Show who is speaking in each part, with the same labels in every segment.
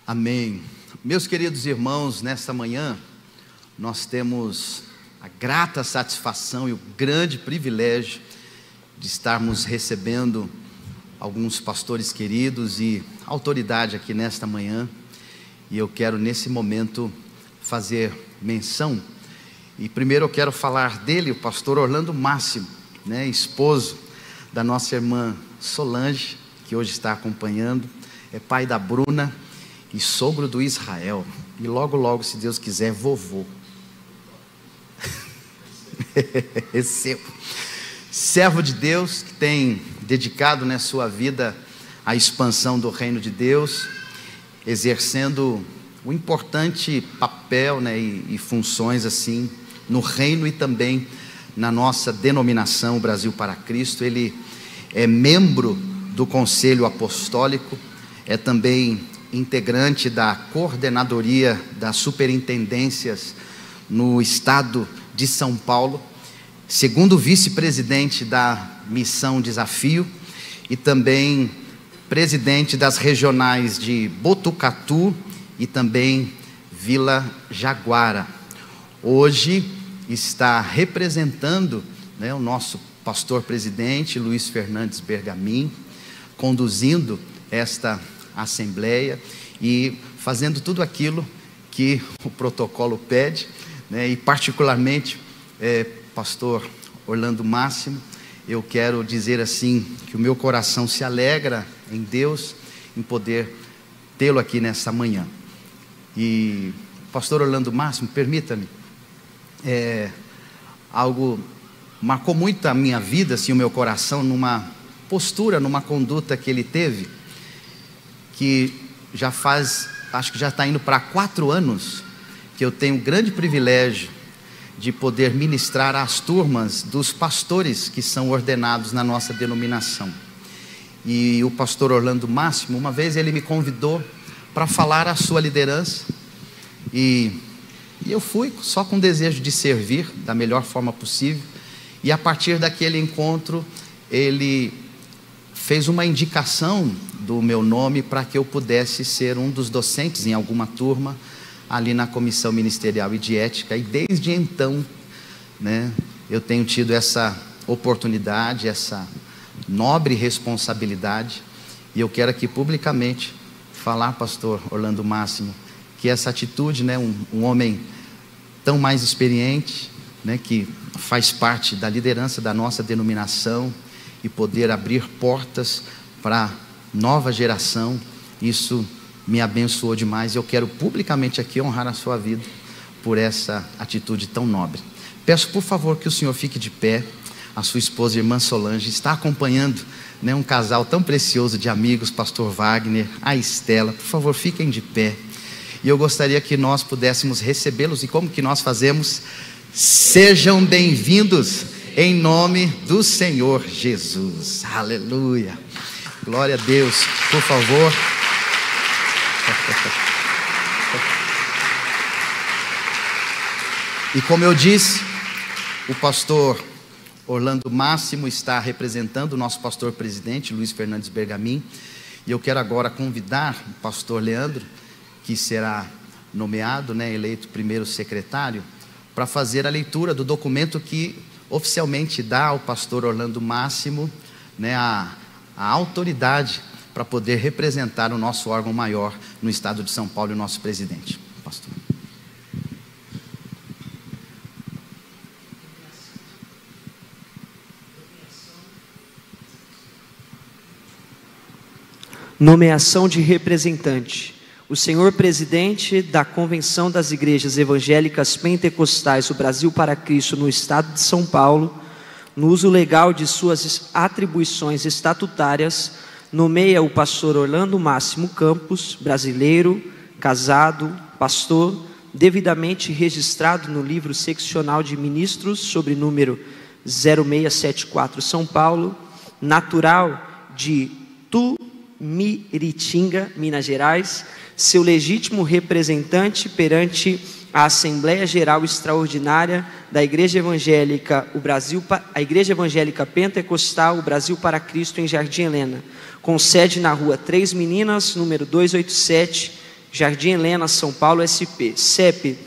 Speaker 1: Amém. Meus queridos irmãos, nesta manhã nós temos a grata satisfação e o grande privilégio de estarmos recebendo alguns pastores queridos e autoridade aqui nesta manhã. E eu quero nesse momento fazer menção. E primeiro eu quero falar dele, o pastor Orlando Máximo, esposo da nossa irmã Solange, que hoje está acompanhando, é pai da Bruna e sogro do Israel, e logo logo, se Deus quiser, vovô. Servo de Deus, que tem dedicado sua vida à expansão do reino de Deus, exercendo um importante papel e funções assim no reino e também na nossa denominação Brasil para Cristo. Ele é membro do Conselho Apostólico, é também integrante da coordenadoria das superintendências no estado de São Paulo, segundo vice-presidente da Missão Desafio e também presidente das regionais de Botucatu e também Vila Jaguara. Hoje está representando o nosso pastor-presidente Luiz Fernandes Bergamin, conduzindo esta assembleia e fazendo tudo aquilo que o protocolo pede, e particularmente, pastor Orlando Máximo, eu quero dizer assim, que o meu coração se alegra em Deus, em poder tê-lo aqui nessa manhã. E pastor Orlando Máximo, permita-me, algo marcou muito a minha vida, assim, o meu coração, numa postura, numa conduta que ele teve, que já faz, acho que já está indo para 4 anos, que eu tenho o grande privilégio de poder ministrar às turmas dos pastores que são ordenados na nossa denominação. E o pastor Orlando Máximo, uma vez ele me convidou para falar à sua liderança, e eu fui só com o desejo de servir da melhor forma possível, e a partir daquele encontro, ele fez uma indicação do meu nome para que eu pudesse ser um dos docentes em alguma turma ali na Comissão Ministerial e de Ética, e desde então, eu tenho tido essa oportunidade, essa nobre responsabilidade, e eu quero aqui publicamente falar, pastor Orlando Máximo, que essa atitude, um homem tão mais experiente, que faz parte da liderança da nossa denominação, e poder abrir portas para a nova geração, isso me abençoou demais. Eu quero publicamente aqui honrar a sua vida por essa atitude tão nobre. Peço por favor que o senhor fique de pé. A sua esposa, a irmã Solange, está acompanhando um casal tão precioso de amigos, pastor Wagner, a Estela. Por favor, fiquem de pé. E eu gostaria que nós pudéssemos recebê-los. E como que nós fazemos? Sejam bem-vindos em nome do Senhor Jesus. Aleluia. Glória a Deus. Por favor. E como eu disse, o pastor Orlando Máximo está representando o nosso pastor presidente Luiz Fernandes Bergamin, e eu quero agora convidar o pastor Leandro, que será nomeado, eleito primeiro secretário, para fazer a leitura do documento que oficialmente dá ao pastor Orlando Máximo a autoridade para poder representar o nosso órgão maior no estado de São Paulo e o nosso presidente. Pastor.
Speaker 2: Nomeação de representante. O senhor presidente da Convenção das Igrejas Evangélicas Pentecostais do Brasil para Cristo no estado de São Paulo, no uso legal de suas atribuições estatutárias, nomeia o pastor Orlando Máximo Campos, brasileiro, casado, pastor, devidamente registrado no livro seccional de ministros, sob número 0674, São Paulo, natural de Tumiritinga, Minas Gerais, seu legítimo representante perante a Assembleia Geral Extraordinária da Igreja Evangélica, a Igreja Evangélica Pentecostal, o Brasil para Cristo, em Jardim Helena, com sede na rua Três Meninas, número 287, Jardim Helena, São Paulo, SP, CEP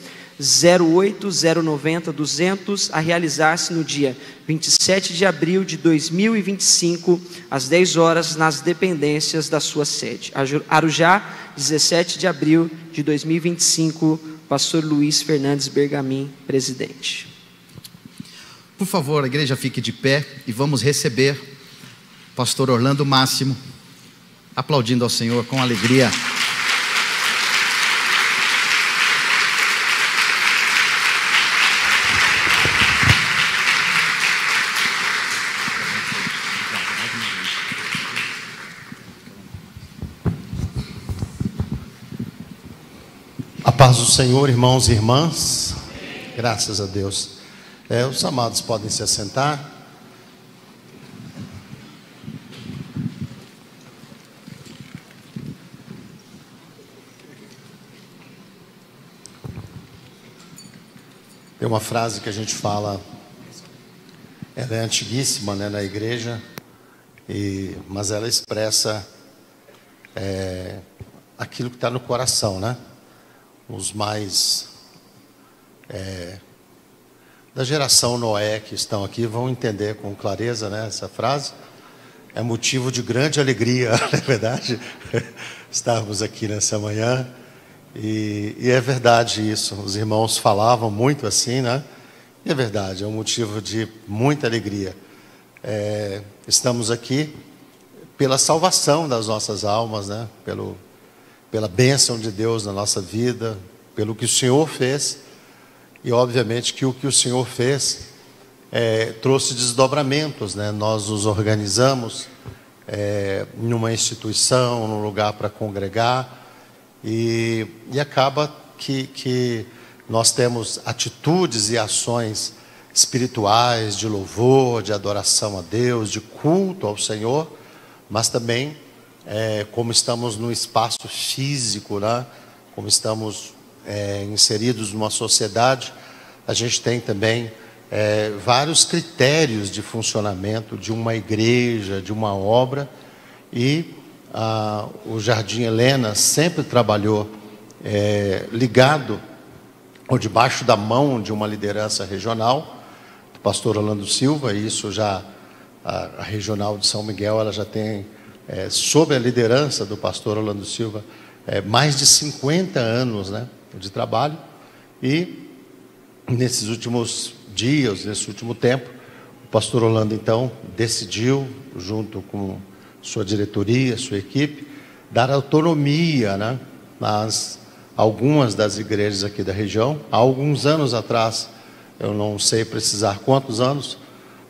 Speaker 2: 08090200, a realizar-se no dia 27 de abril de 2025, às 10 horas, nas dependências da sua sede. Arujá, 17 de abril de 2025, pastor Luiz Fernandes Bergamin, presidente.
Speaker 1: Por favor, a igreja fique de pé e vamos receber o pastor Orlando Máximo, aplaudindo ao Senhor com alegria.
Speaker 3: A paz do Senhor, irmãos e irmãs. Graças a Deus. Os amados podem se assentar. Tem uma frase que a gente fala, ela é antiguíssima, né, na igreja, mas ela expressa aquilo que está no coração, né? Os mais da geração Noé que estão aqui vão entender com clareza, né, essa frase. É motivo de grande alegria, não é verdade? Estarmos aqui nessa manhã. E é verdade isso. Os irmãos falavam muito assim, né? E é verdade, é um motivo de muita alegria. Estamos aqui pela salvação das nossas almas, né? Pela bênção de Deus na nossa vida, pelo que o Senhor fez. E obviamente que o que o Senhor fez trouxe desdobramentos, né? Nós nos organizamos em uma instituição, num lugar para congregar, e acaba que nós temos atitudes e ações espirituais, de louvor, de adoração a Deus, de culto ao Senhor, mas também como estamos no espaço físico, né? Como estamos inseridos numa sociedade, a gente tem também vários critérios de funcionamento de uma igreja, de uma obra, e o Jardim Helena sempre trabalhou ligado ou debaixo da mão de uma liderança regional, do pastor Orlando Silva. E isso já, a regional de São Miguel, ela já tem, sob a liderança do pastor Orlando Silva, mais de 50 anos, né, de trabalho. E nesses últimos dias, nesse último tempo, o pastor Orlando então decidiu, junto com sua diretoria, sua equipe, dar autonomia, né, nas algumas das igrejas aqui da região. Há alguns anos atrás, eu não sei precisar quantos anos,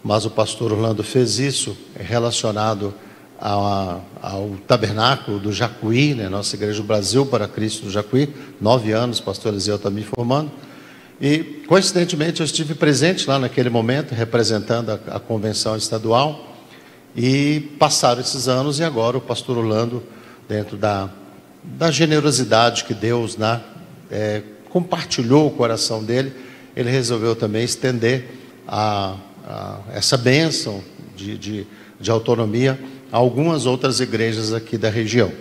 Speaker 3: mas o pastor Orlando fez isso relacionado ao tabernáculo do Jacuí, né, nossa igreja do Brasil para Cristo do Jacuí. 9 anos, o pastor Eliseu está me informando. E, coincidentemente, eu estive presente lá naquele momento, representando a convenção estadual. E passaram esses anos, e agora o pastor Orlando, dentro da generosidade que Deus, né, compartilhou o coração dele, ele resolveu também estender essa bênção de autonomia a algumas outras igrejas aqui da região.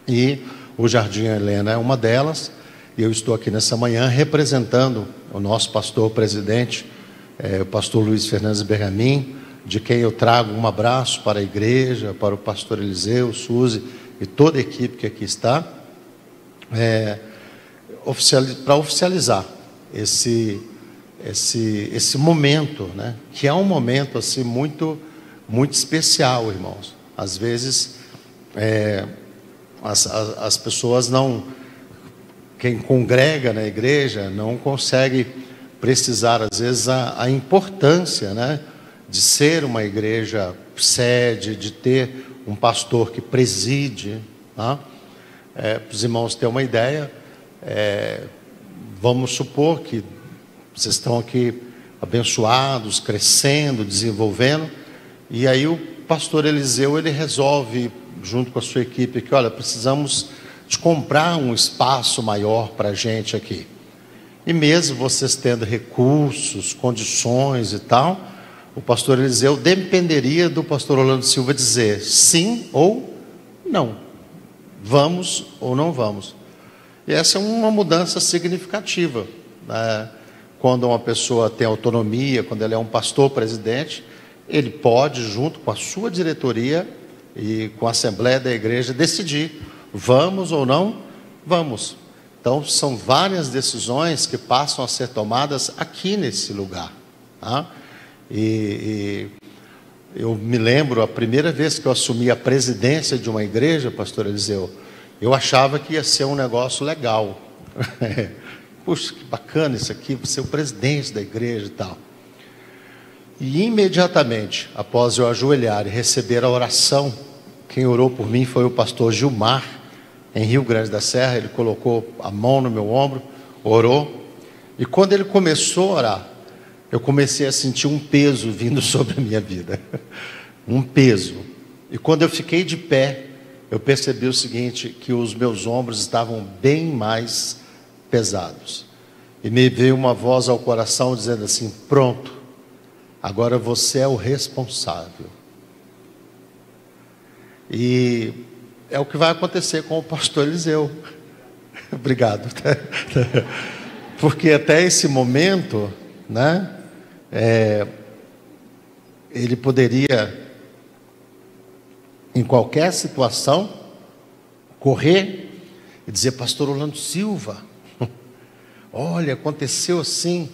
Speaker 3: E o Jardim Helena é uma delas, e eu estou aqui nessa manhã representando o nosso pastor presidente, o pastor Luiz Fernandes Bergamin, de quem eu trago um abraço para a igreja, para o pastor Eliseu, Suzy e toda a equipe que aqui está, para oficializar esse momento, né, que é um momento assim muito, muito especial, irmãos. Às vezes as pessoas não, quem congrega na igreja não consegue precisar às vezes a importância, né, de ser uma igreja sede, de ter um pastor que preside, tá? Para os irmãos terem uma ideia, vamos supor que vocês estão aqui abençoados, crescendo, desenvolvendo, e aí o pastor Eliseu, ele resolve, junto com a sua equipe, que olha, precisamos de comprar um espaço maior para a gente aqui. E mesmo vocês tendo recursos, condições e tal, o pastor Eliseu dependeria do pastor Orlando Silva dizer sim ou não, vamos ou não vamos. E essa é uma mudança significativa, né? Quando uma pessoa tem autonomia, quando ele é um pastor presidente, ele pode, junto com a sua diretoria e com a Assembleia da Igreja, decidir, vamos ou não vamos. Então, são várias decisões que passam a ser tomadas aqui nesse lugar, tá? E eu me lembro, a primeira vez que eu assumi a presidência de uma igreja, pastor Eliseu, eu achava que ia ser um negócio legal. Puxa, que bacana isso aqui, vou ser o presidente da igreja e tal. E imediatamente, após eu ajoelhar e receber a oração, quem orou por mim foi o pastor Gilmar, em Rio Grande da Serra. Ele colocou a mão no meu ombro, orou, e quando ele começou a orar, eu comecei a sentir um peso vindo sobre a minha vida, um peso. E quando eu fiquei de pé, eu percebi o seguinte, que os meus ombros estavam bem mais pesados. E me veio uma voz ao coração dizendo assim: pronto, agora você é o responsável. E é o que vai acontecer com o pastor Eliseu. Obrigado. Porque até esse momento, né, ele poderia, em qualquer situação, correr e dizer: pastor Orlando Silva, olha, aconteceu assim.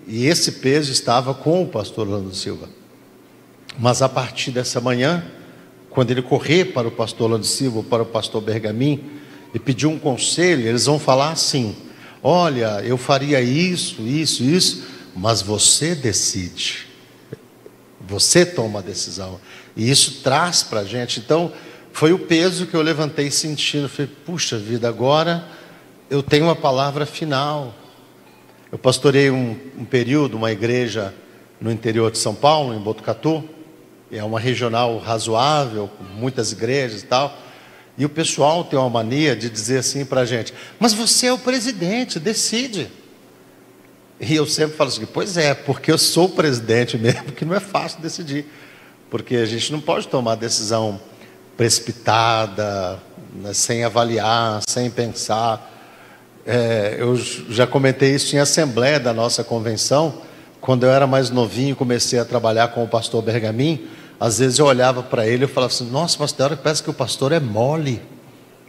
Speaker 3: E esse peso estava com o pastor Orlando Silva. Mas a partir dessa manhã, quando ele correr para o pastor Orlando Silva, para o pastor Bergamin, e pedir um conselho, eles vão falar assim: olha, eu faria isso, isso, isso, mas você decide, você toma a decisão. E isso traz para a gente. Então, foi o peso que eu levantei sentindo. Falei: puxa vida, agora eu tenho uma palavra final. Eu pastorei um período, uma igreja no interior de São Paulo, em Botucatu. É uma regional razoável, com muitas igrejas e tal. E o pessoal tem uma mania de dizer assim para a gente: mas você é o presidente, decide. E eu sempre falo assim: pois é, porque eu sou o presidente mesmo, que não é fácil decidir. Porque a gente não pode tomar decisão precipitada, né, sem avaliar, sem pensar. Eu já comentei isso em assembleia da nossa convenção. Quando eu era mais novinho, comecei a trabalhar com o pastor Bergamin. Às vezes eu olhava para ele e falava assim: nossa, mas tem hora que parece que o pastor é mole.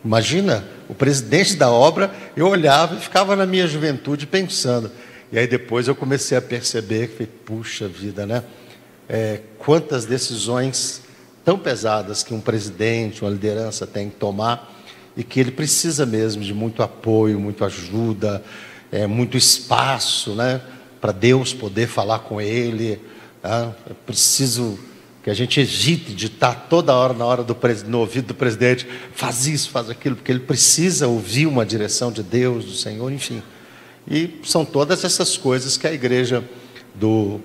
Speaker 3: Imagina, o presidente da obra. Eu olhava e ficava na minha juventude pensando. E aí depois eu comecei a perceber que, puxa vida, né? Quantas decisões tão pesadas que um presidente, uma liderança tem que tomar, e que ele precisa mesmo de muito apoio, muita ajuda, muito espaço, né, para Deus poder falar com ele. Tá? É preciso que a gente evite de estar toda hora no ouvido do presidente: faz isso, faz aquilo, porque ele precisa ouvir uma direção de Deus, do Senhor, enfim. E são todas essas coisas que a igreja do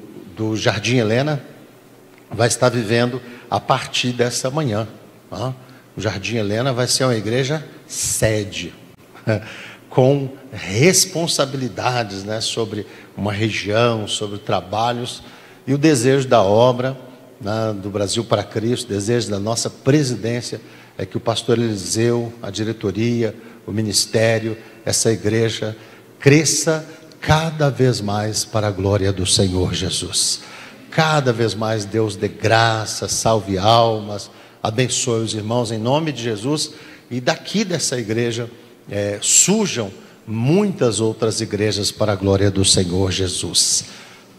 Speaker 3: Jardim Helena vai estar vivendo a partir dessa manhã. Tá? O Jardim Helena vai ser uma igreja sede, com responsabilidades, né, sobre uma região, sobre trabalhos, e o desejo da obra, né, do Brasil para Cristo, o desejo da nossa presidência é que o pastor Eliseu, a diretoria, o ministério, essa igreja cresça cada vez mais para a glória do Senhor Jesus. Cada vez mais Deus dê graça, salve almas, abençoe os irmãos em nome de Jesus. E daqui dessa igreja surjam muitas outras igrejas para a glória do Senhor Jesus.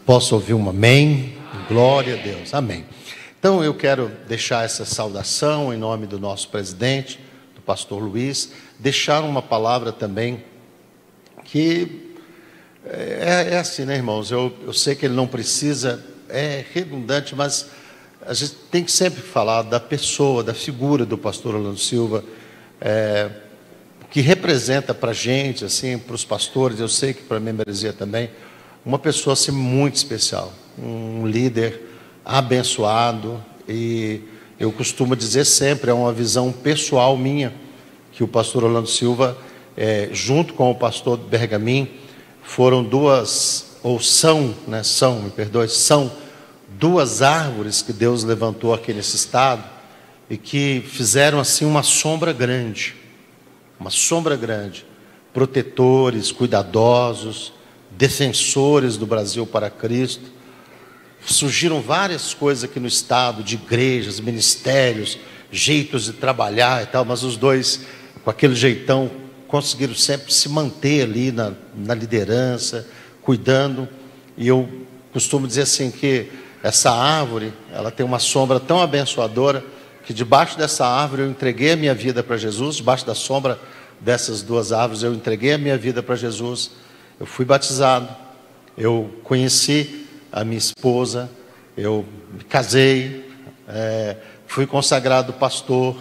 Speaker 3: Posso ouvir um amém? Glória a Deus, amém. Então eu quero deixar essa saudação em nome do nosso presidente, do pastor Luiz, deixar uma palavra também que é assim, né, irmãos? Eu sei que ele não precisa, é redundante, mas a gente tem que sempre falar da pessoa, da figura do pastor Orlando Silva, que representa para a gente, assim, para os pastores, eu sei que para a membresia também, uma pessoa assim, muito especial, um líder abençoado. E eu costumo dizer sempre, é uma visão pessoal minha, que o pastor Orlando Silva, junto com o pastor Bergamin, foram são duas árvores que Deus levantou aqui nesse estado e que fizeram assim uma sombra grande protetores, cuidadosos, defensores do Brasil para Cristo. Surgiram várias coisas aqui no estado, de igrejas, ministérios, jeitos de trabalhar e tal, mas os dois, com aquele jeitão, conseguiram sempre se manter ali na liderança, cuidando. E eu costumo dizer assim que essa árvore, ela tem uma sombra tão abençoadora, que debaixo dessa árvore eu entreguei a minha vida para Jesus, debaixo da sombra dessas duas árvores eu entreguei a minha vida para Jesus. Eu fui batizado, eu conheci a minha esposa, eu me casei, fui consagrado pastor,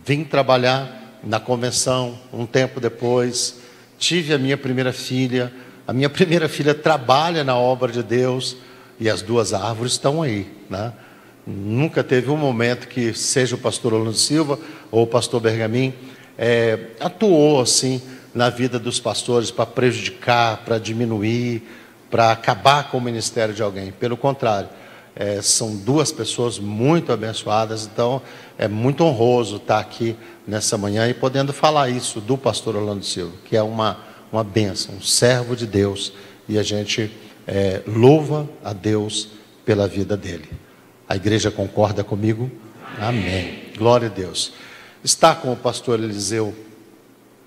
Speaker 3: vim trabalhar na convenção. Um tempo depois tive a minha primeira filha. A minha primeira filha trabalha na obra de Deus, e as duas árvores estão aí, né? Nunca teve um momento que seja o pastor Orlando Silva ou o pastor Bergamin atuou assim na vida dos pastores para prejudicar, para diminuir, para acabar com o ministério de alguém. Pelo contrário, são duas pessoas muito abençoadas. Então é muito honroso estar aqui nessa manhã e podendo falar isso do pastor Orlando Silva, que é uma bênção, um servo de Deus, e a gente louva a Deus pela vida dele. A igreja concorda comigo? Amém. Glória a Deus. Estar com o pastor Eliseu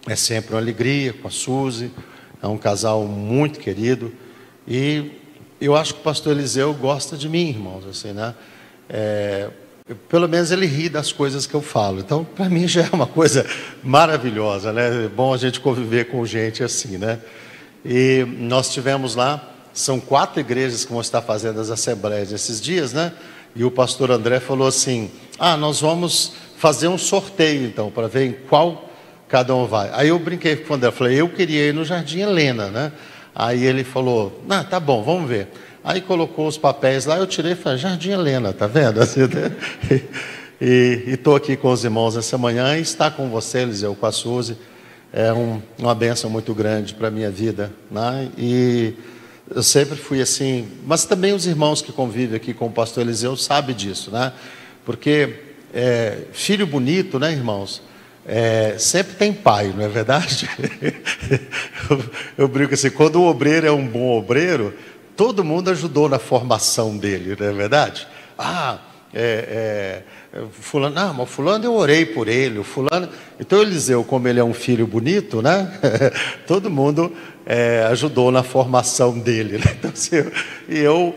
Speaker 3: é sempre uma alegria, com a Suzy, é um casal muito querido, e eu acho que o pastor Eliseu gosta de mim, irmãos, assim, né? Pelo menos ele ri das coisas que eu falo. Então, para mim já é uma coisa maravilhosa, né? É bom a gente conviver com gente assim, né? E nós tivemos lá, são 4 igrejas que vão estar fazendo as assembleias esses dias, né? E o pastor André falou assim: nós vamos fazer um sorteio então, para ver em qual cada um vai. Aí eu brinquei com o André, falei, eu queria ir no Jardim Helena, né? Aí ele falou, tá bom, vamos ver. Aí colocou os papéis lá, eu tirei e falei, Jardim Helena, tá vendo? Assim, né? E estou aqui com os irmãos essa manhã, e estar com você, Eliseu, com a Suzy, é uma bênção muito grande para a minha vida, né? E eu sempre fui assim, mas também os irmãos que convivem aqui com o pastor Eliseu sabem disso, né? Porque filho bonito, né, irmãos? Sempre tem pai, não é verdade? eu brinco assim, quando o obreiro é um bom obreiro, todo mundo ajudou na formação dele, não é verdade? Fulano, mas o fulano eu orei por ele, o fulano... Então Eliseu, como ele é um filho bonito, né? Todo mundo ajudou na formação dele, né? Então, assim, eu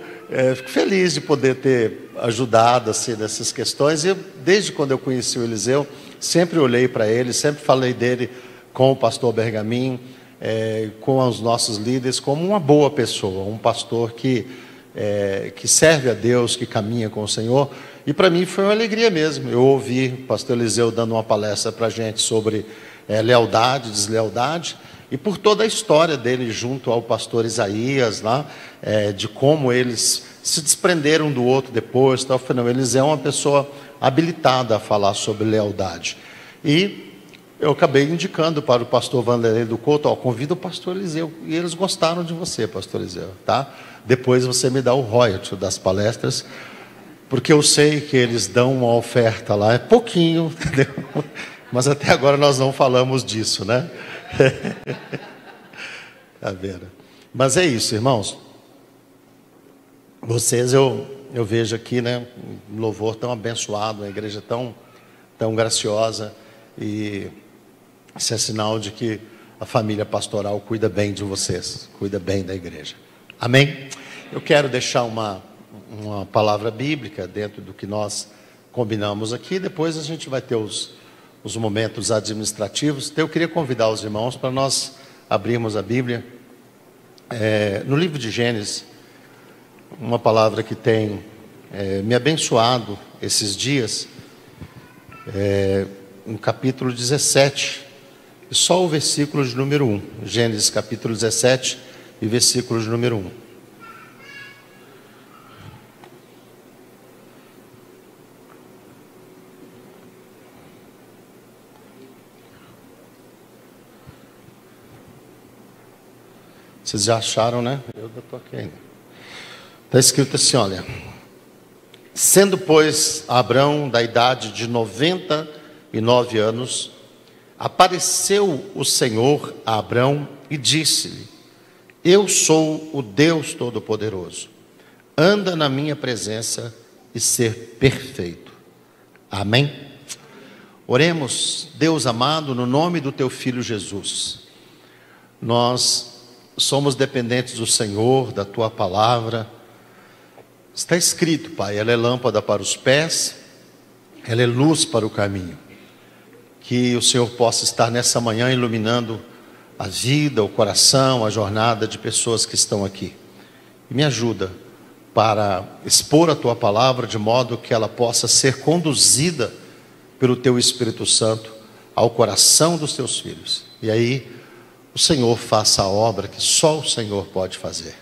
Speaker 3: fico feliz de poder ter ajudado assim, nessas questões. E desde quando eu conheci o Eliseu, sempre olhei para ele, sempre falei dele com o pastor Bergamin, com os nossos líderes, como uma boa pessoa, um pastor que serve a Deus, que caminha com o Senhor. E para mim foi uma alegria mesmo. Eu ouvi o pastor Eliseu dando uma palestra para a gente sobre lealdade, deslealdade, e por toda a história dele junto ao pastor Isaías, lá, de como eles se desprenderam do outro depois. Então, não, Eliseu é uma pessoa habilitada a falar sobre lealdade. E eu acabei indicando para o pastor Vanderlei do Couto, convida o pastor Eliseu, e eles gostaram de você, pastor Eliseu, tá? Depois você me dá o royalty das palestras, porque eu sei que eles dão uma oferta lá, é pouquinho, entendeu? Mas até agora nós não falamos disso, né? Tá vendo? Mas é isso, irmãos. Vocês, eu vejo aqui, né, um louvor tão abençoado, uma igreja tão graciosa, e isso é sinal de que a família pastoral cuida bem de vocês, cuida bem da igreja. Amém? Eu quero deixar uma palavra bíblica dentro do que nós combinamos aqui. Depois a gente vai ter os momentos administrativos. Então eu queria convidar os irmãos para nós abrirmos a Bíblia no livro de Gênesis, uma palavra que tem me abençoado esses dias, no capítulo 17, só o versículo de número 1, Gênesis capítulo 17 e versículo de número 1. Vocês já acharam, né? Eu já estou aqui ainda. Está escrito assim, olha: sendo, pois, Abrão da idade de 99 anos, apareceu o Senhor a Abrão e disse-lhe: eu sou o Deus Todo-Poderoso, anda na minha presença e ser perfeito. Amém? Oremos. Deus amado, no nome do teu Filho Jesus, nós somos dependentes do Senhor, da tua palavra. Está escrito, Pai, ela é lâmpada para os pés, ela é luz para o caminho. Que o Senhor possa estar nessa manhã iluminando a vida, o coração, a jornada de pessoas que estão aqui. E me ajuda para expor a tua palavra de modo que ela possa ser conduzida pelo teu Espírito Santo ao coração dos teus filhos. E aí o Senhor faça a obra que só o Senhor pode fazer.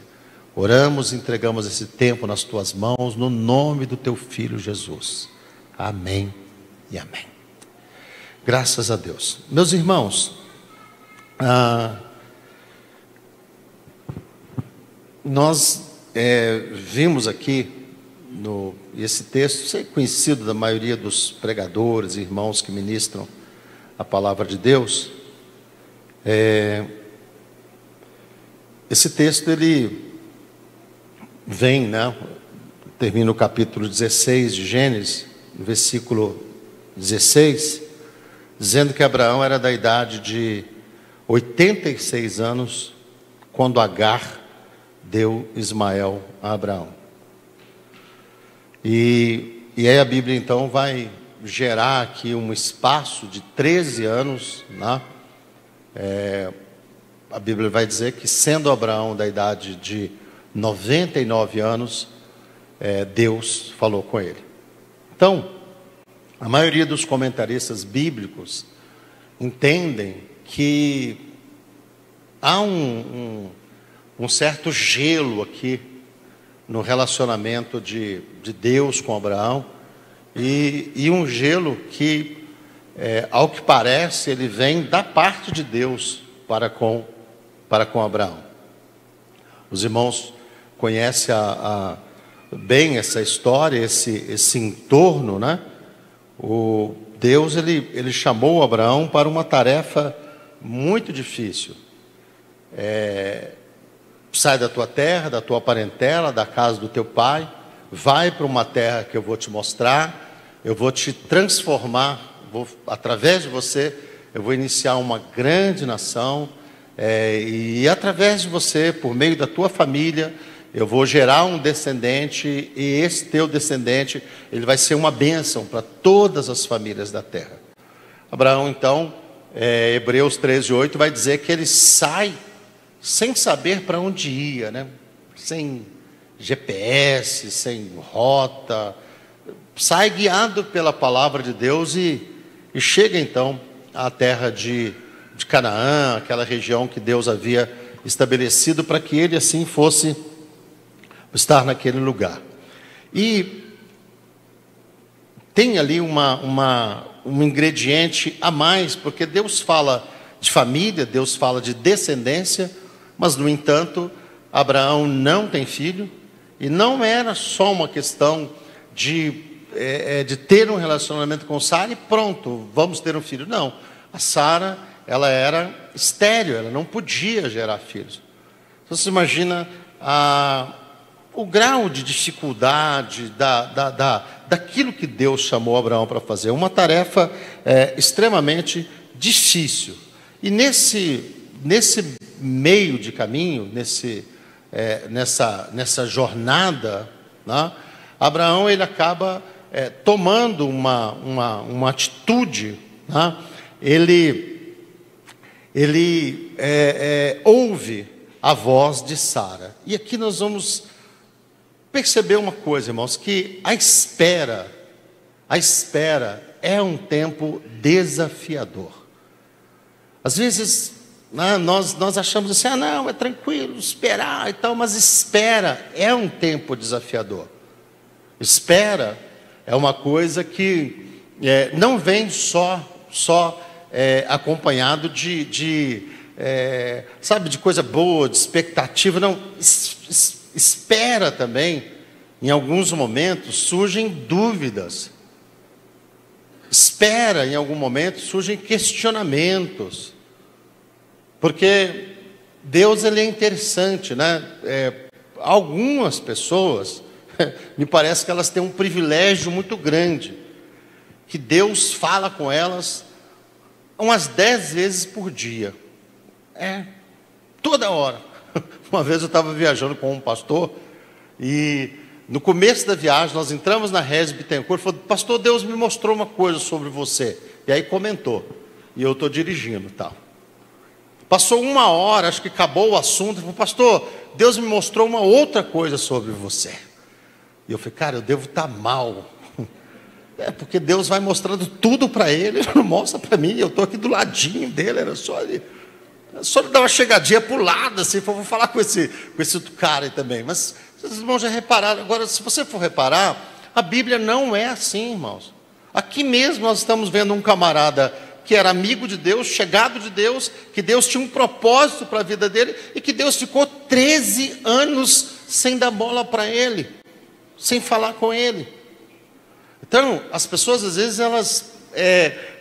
Speaker 3: Oramos e entregamos esse tempo nas tuas mãos, no nome do teu Filho Jesus. Amém e amém. Graças a Deus. Meus irmãos, nós vimos aqui esse texto, conhecido da maioria dos pregadores, irmãos que ministram a palavra de Deus. Esse texto, ele vem, termina o capítulo 16 de Gênesis, no versículo 16, dizendo que Abraão era da idade de 86 anos, quando Agar deu Ismael a Abraão. E aí a Bíblia então vai gerar aqui um espaço de 13 anos, a Bíblia vai dizer que, sendo Abraão da idade de 99 anos, Deus falou com ele. Então, a maioria dos comentaristas bíblicos entendem que há um certo gelo aqui no relacionamento de Deus com Abraão, e um gelo que, ao que parece, ele vem da parte de Deus para com Abraão. Os irmãos conhecem bem essa história, esse entorno, O Deus, ele chamou Abraão para uma tarefa muito difícil. Sai da tua terra, da tua parentela, da casa do teu pai, vai para uma terra que eu vou te mostrar, eu vou te transformar, através de você, eu vou iniciar uma grande nação, e através de você, por meio da tua família, eu vou gerar um descendente, e esse teu descendente, ele vai ser uma bênção para todas as famílias da terra. Abraão, então, Hebreus 13:8 vai dizer que ele sai sem saber para onde ia, sem GPS, sem rota, sai guiado pela palavra de Deus e chega então à terra de Canaã, aquela região que Deus havia estabelecido para que ele assim fosse estar naquele lugar. E tem ali um ingrediente a mais, porque Deus fala de família, Deus fala de descendência, mas no entanto Abraão não tem filho, e não era só uma questão de ter um relacionamento com Sara e pronto, vamos ter um filho. Não, a Sara, ela era estéril, ela não podia gerar filhos. Então você imagina o grau de dificuldade daquilo que Deus chamou Abraão para fazer, uma tarefa extremamente difícil. E nesse meio de caminho, nessa jornada, Abraão, ele acaba tomando uma atitude, ele ouve a voz de Sara. E aqui nós vamos perceber uma coisa, irmãos, que a espera é um tempo desafiador. Às vezes nós achamos assim, não, é tranquilo esperar e tal, mas espera é um tempo desafiador. Espera é uma coisa que não vem só acompanhado de coisa boa, de expectativa. Não, espera também, em alguns momentos surgem dúvidas. espera, em algum momento, surgem questionamentos. Porque Deus, ele é interessante, né? Algumas pessoas, me parece que elas têm um privilégio muito grande, que Deus fala com elas umas 10 vezes por dia. Toda hora. Uma vez eu estava viajando com um pastor, e no começo da viagem, nós entramos na Rez Bittencourt, ele falou: pastor, Deus me mostrou uma coisa sobre você. E aí comentou, e eu estou dirigindo, tal. Passou 1 hora, acho que acabou o assunto, ele falou: pastor, Deus me mostrou uma outra coisa sobre você. E eu falei: cara, eu devo estar mal. Porque Deus vai mostrando tudo para ele não mostra para mim, eu estou aqui do ladinho dele, era só ele dar uma chegadinha para o lado, assim, vou falar com esse outro cara aí também. Mas vocês irmãos já repararam, agora se você for reparar, a Bíblia não é assim, irmãos. Aqui mesmo nós estamos vendo um camarada que era amigo de Deus, chegado de Deus, que Deus tinha um propósito para a vida dele, e que Deus ficou 13 anos sem dar bola para ele, sem falar com ele. Então, as pessoas às vezes elas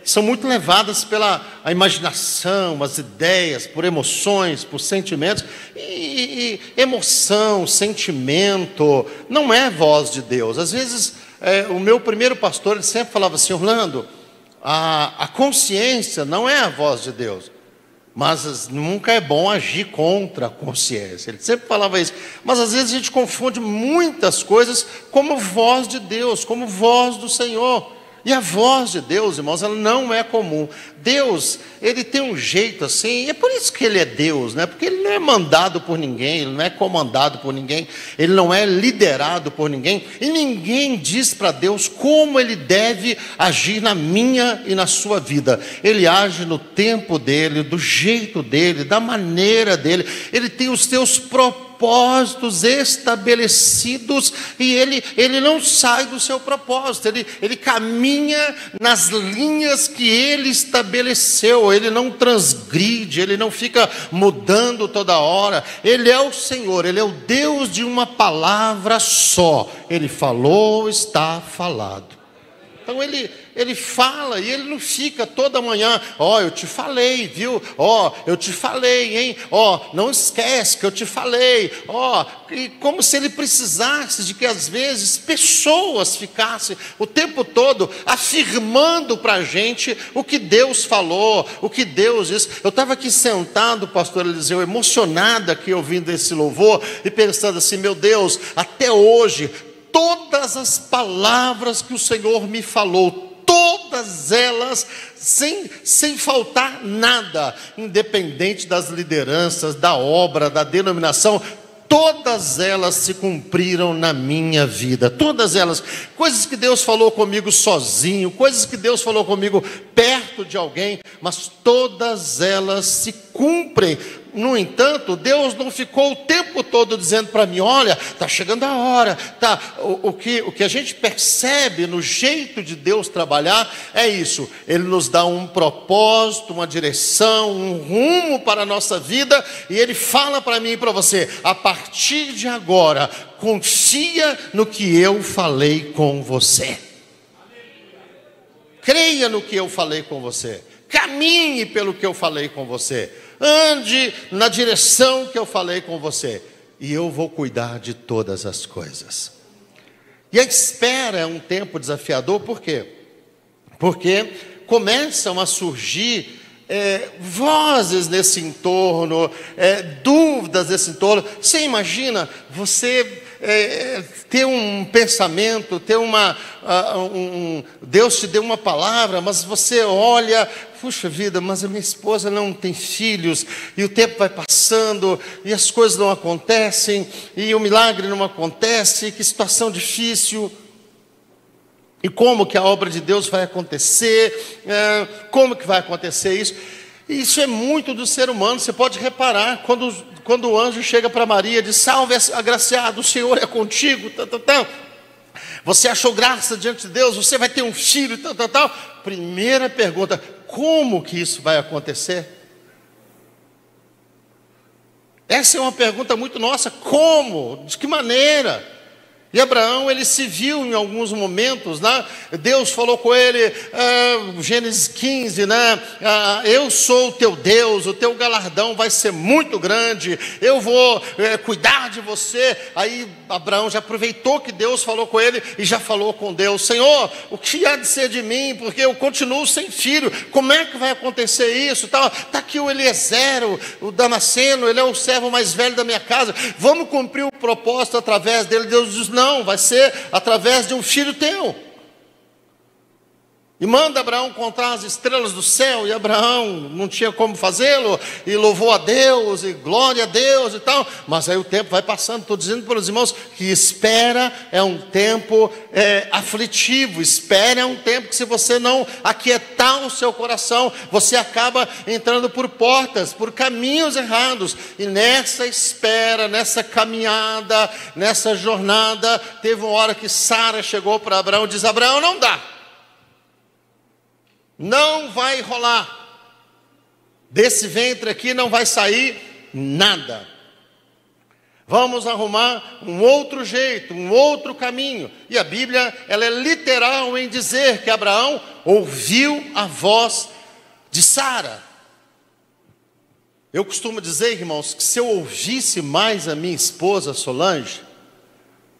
Speaker 3: são muito levadas pela a imaginação, as ideias, por emoções, por sentimentos, e emoção, sentimento, não é voz de Deus. Às vezes, o meu primeiro pastor, ele sempre falava assim: Orlando, a consciência não é a voz de Deus, mas nunca é bom agir contra a consciência. Ele sempre falava isso. Mas às vezes a gente confunde muitas coisas como voz de Deus, como voz do Senhor. E a voz de Deus, irmãos, ela não é comum. Deus, ele tem um jeito assim, e é por isso que ele é Deus, né? Porque ele não é mandado por ninguém, ele não é comandado por ninguém, ele não é liderado por ninguém, e ninguém diz para Deus como ele deve agir na minha e na sua vida. Ele age no tempo dele, do jeito dele, da maneira dele. Ele tem os seus propósitos estabelecidos, e ele não sai do seu propósito, ele caminha nas linhas que ele estabeleceu, ele não transgride, ele não fica mudando toda hora. Ele é o Senhor, ele é o Deus de uma palavra só. Ele falou, está falado. Então ele fala, e ele não fica toda manhã: eu te falei, viu? Eu te falei, hein? Não esquece que eu te falei. E como se ele precisasse de que às vezes pessoas ficassem o tempo todo afirmando para a gente o que Deus falou, o que Deus disse. Eu estava aqui sentado, pastor Eliseu, emocionado aqui ouvindo esse louvor, e pensando assim: meu Deus, até hoje, todas as palavras que o Senhor me falou, todas elas, sem faltar nada, independente das lideranças, da obra, da denominação, todas elas se cumpriram na minha vida. Todas elas, coisas que Deus falou comigo sozinho, coisas que Deus falou comigo perto de alguém, mas todas elas se cumprem. No entanto, Deus não ficou o tempo todo dizendo para mim: olha, está chegando a hora. O que a gente percebe no jeito de Deus trabalhar é isso: Ele nos dá um propósito, uma direção, um rumo para a nossa vida, e Ele fala para mim e para você: a partir de agora, confia no que eu falei com você. Creia no que eu falei com você. Caminhe pelo que eu falei com você. Ande na direção que eu falei com você, e eu vou cuidar de todas as coisas. E a espera é um tempo desafiador. Por quê? Porque começam a surgir vozes nesse entorno, dúvidas nesse entorno. Você imagina você ter um pensamento, ter Deus te deu uma palavra, mas você olha: puxa vida, mas a minha esposa não tem filhos, e o tempo vai passando, e as coisas não acontecem, e o milagre não acontece, que situação difícil. E como que a obra de Deus vai acontecer? Como que vai acontecer isso? Isso é muito do ser humano. Você pode reparar, quando o anjo chega para Maria, diz: salve, agraciado, o Senhor é contigo, você achou graça diante de Deus, você vai ter um filho, Primeira pergunta: como que isso vai acontecer? Essa é uma pergunta muito nossa. Como? De que maneira? E Abraão, ele se viu em alguns momentos, né? Deus falou com ele, Gênesis 15, né? Eu sou o teu Deus, o teu galardão vai ser muito grande, eu vou cuidar de você. Aí Abraão já aproveitou que Deus falou com ele e já falou com Deus: Senhor, o que há de ser de mim? Porque eu continuo sem filho, como é que vai acontecer isso? Tá aqui o Eliezer, o Damasceno, ele é o servo mais velho da minha casa, vamos cumprir o propósito através dele. Deus diz: não, vai ser através de um filho teu. E manda Abraão contar as estrelas do céu, e Abraão não tinha como fazê-lo, e louvou a Deus, e glória a Deus e tal. Mas aí o tempo vai passando. Estou dizendo para os irmãos que espera é um tempo aflitivo, espera é um tempo que, se você não aquietar o seu coração, você acaba entrando por portas, por caminhos errados. E nessa espera, nessa caminhada, nessa jornada, teve uma hora que Sara chegou para Abraão e diz: Abraão, não dá, não vai rolar, desse ventre aqui não vai sair nada, vamos arrumar um outro jeito, um outro caminho. E a Bíblia, ela é literal em dizer que Abraão ouviu a voz de Sara. Eu costumo dizer, irmãos, que se eu ouvisse mais a minha esposa Solange,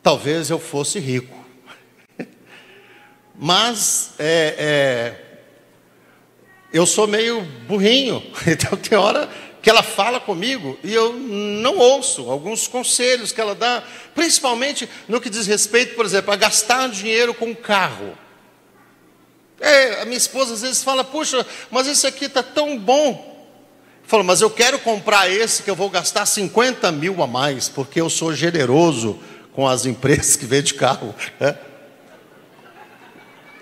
Speaker 3: talvez eu fosse rico. Mas eu sou meio burrinho, então tem hora que ela fala comigo e eu não ouço alguns conselhos que ela dá, principalmente no que diz respeito, por exemplo, a gastar dinheiro com carro. A minha esposa às vezes fala: puxa, mas esse aqui está tão bom. Eu falo: mas eu quero comprar esse que eu vou gastar 50 mil a mais, porque eu sou generoso com as empresas que vendem carro, né?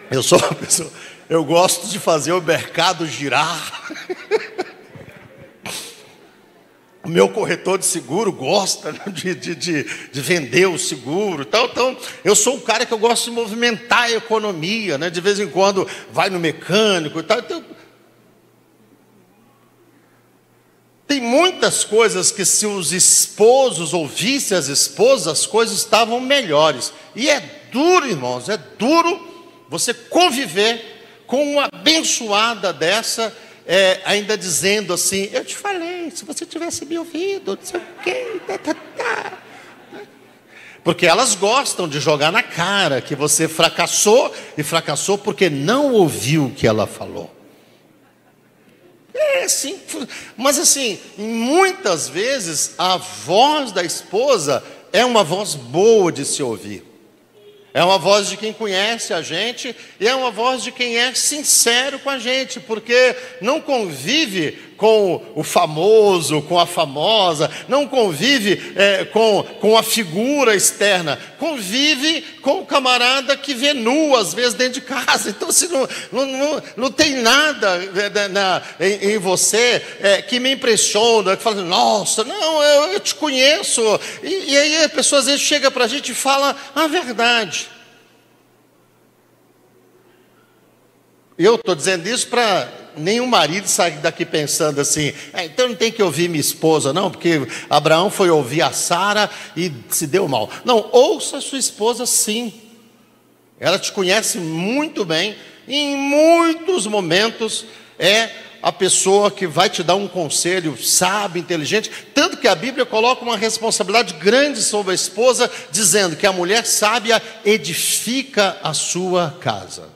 Speaker 3: Eu sou uma pessoa... Eu gosto de fazer o mercado girar. O meu corretor de seguro gosta, né, de vender o seguro. Então, eu sou um cara que eu gosto de movimentar a economia, né? De vez em quando vai no mecânico e tal. Então, tem muitas coisas que, se os esposos ouvissem as esposas, as coisas estavam melhores. E é duro, irmãos, é duro você conviver com uma abençoada dessa, ainda dizendo assim: eu te falei, se você tivesse me ouvido, não sei o quê, Porque elas gostam de jogar na cara que você fracassou, e fracassou porque não ouviu o que ela falou. Sim, mas assim, muitas vezes a voz da esposa é uma voz boa de se ouvir. É uma voz de quem conhece a gente, e é uma voz de quem é sincero com a gente, porque não convive com o famoso, com a famosa, não convive com a figura externa, convive com o camarada que vê nu, às vezes, dentro de casa. Então, assim, não tem nada em você que me impressiona, que fala: nossa, não, eu te conheço. E aí a pessoa às vezes chega para a gente e fala a verdade. Eu estou dizendo isso para nenhum marido sair daqui pensando assim: então não tem que ouvir minha esposa, não, porque Abraão foi ouvir a Sara e se deu mal. Não, ouça a sua esposa sim. Ela te conhece muito bem, e em muitos momentos é a pessoa que vai te dar um conselho sábio, inteligente. Tanto que a Bíblia coloca uma responsabilidade grande sobre a esposa, dizendo que a mulher sábia edifica a sua casa,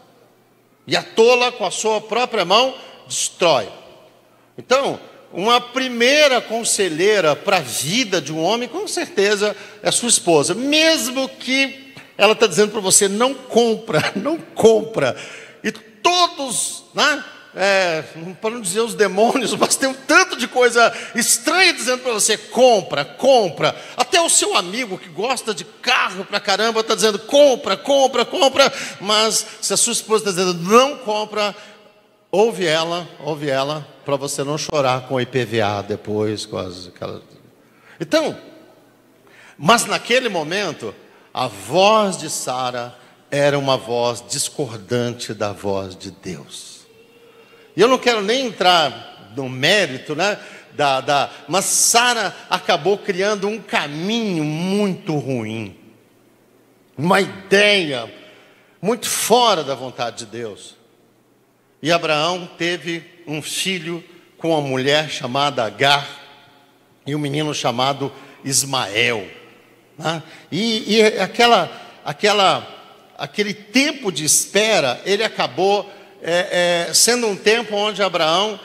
Speaker 3: e a tola, com a sua própria mão, destrói. Então, uma primeira conselheira para a vida de um homem, com certeza, é a sua esposa. Mesmo que ela está dizendo para você: não compra, não compra. E todos, né? Para não dizer os demônios, mas tem um tanto de coisa estranha dizendo para você: compra, compra. Até o seu amigo que gosta de carro pra caramba está dizendo: compra, compra, compra. Mas se a sua esposa está dizendo não compra, ouve ela, para você não chorar com o IPVA depois, aquelas... Então, mas naquele momento, a voz de Sara era uma voz discordante da voz de Deus. E eu não quero nem entrar no mérito, né, mas Sara acabou criando um caminho muito ruim. uma ideia muito fora da vontade de Deus. E Abraão teve um filho com uma mulher chamada Agar e um menino chamado Ismael, né? E aquele tempo de espera, ele acabou sendo um tempo onde Abraão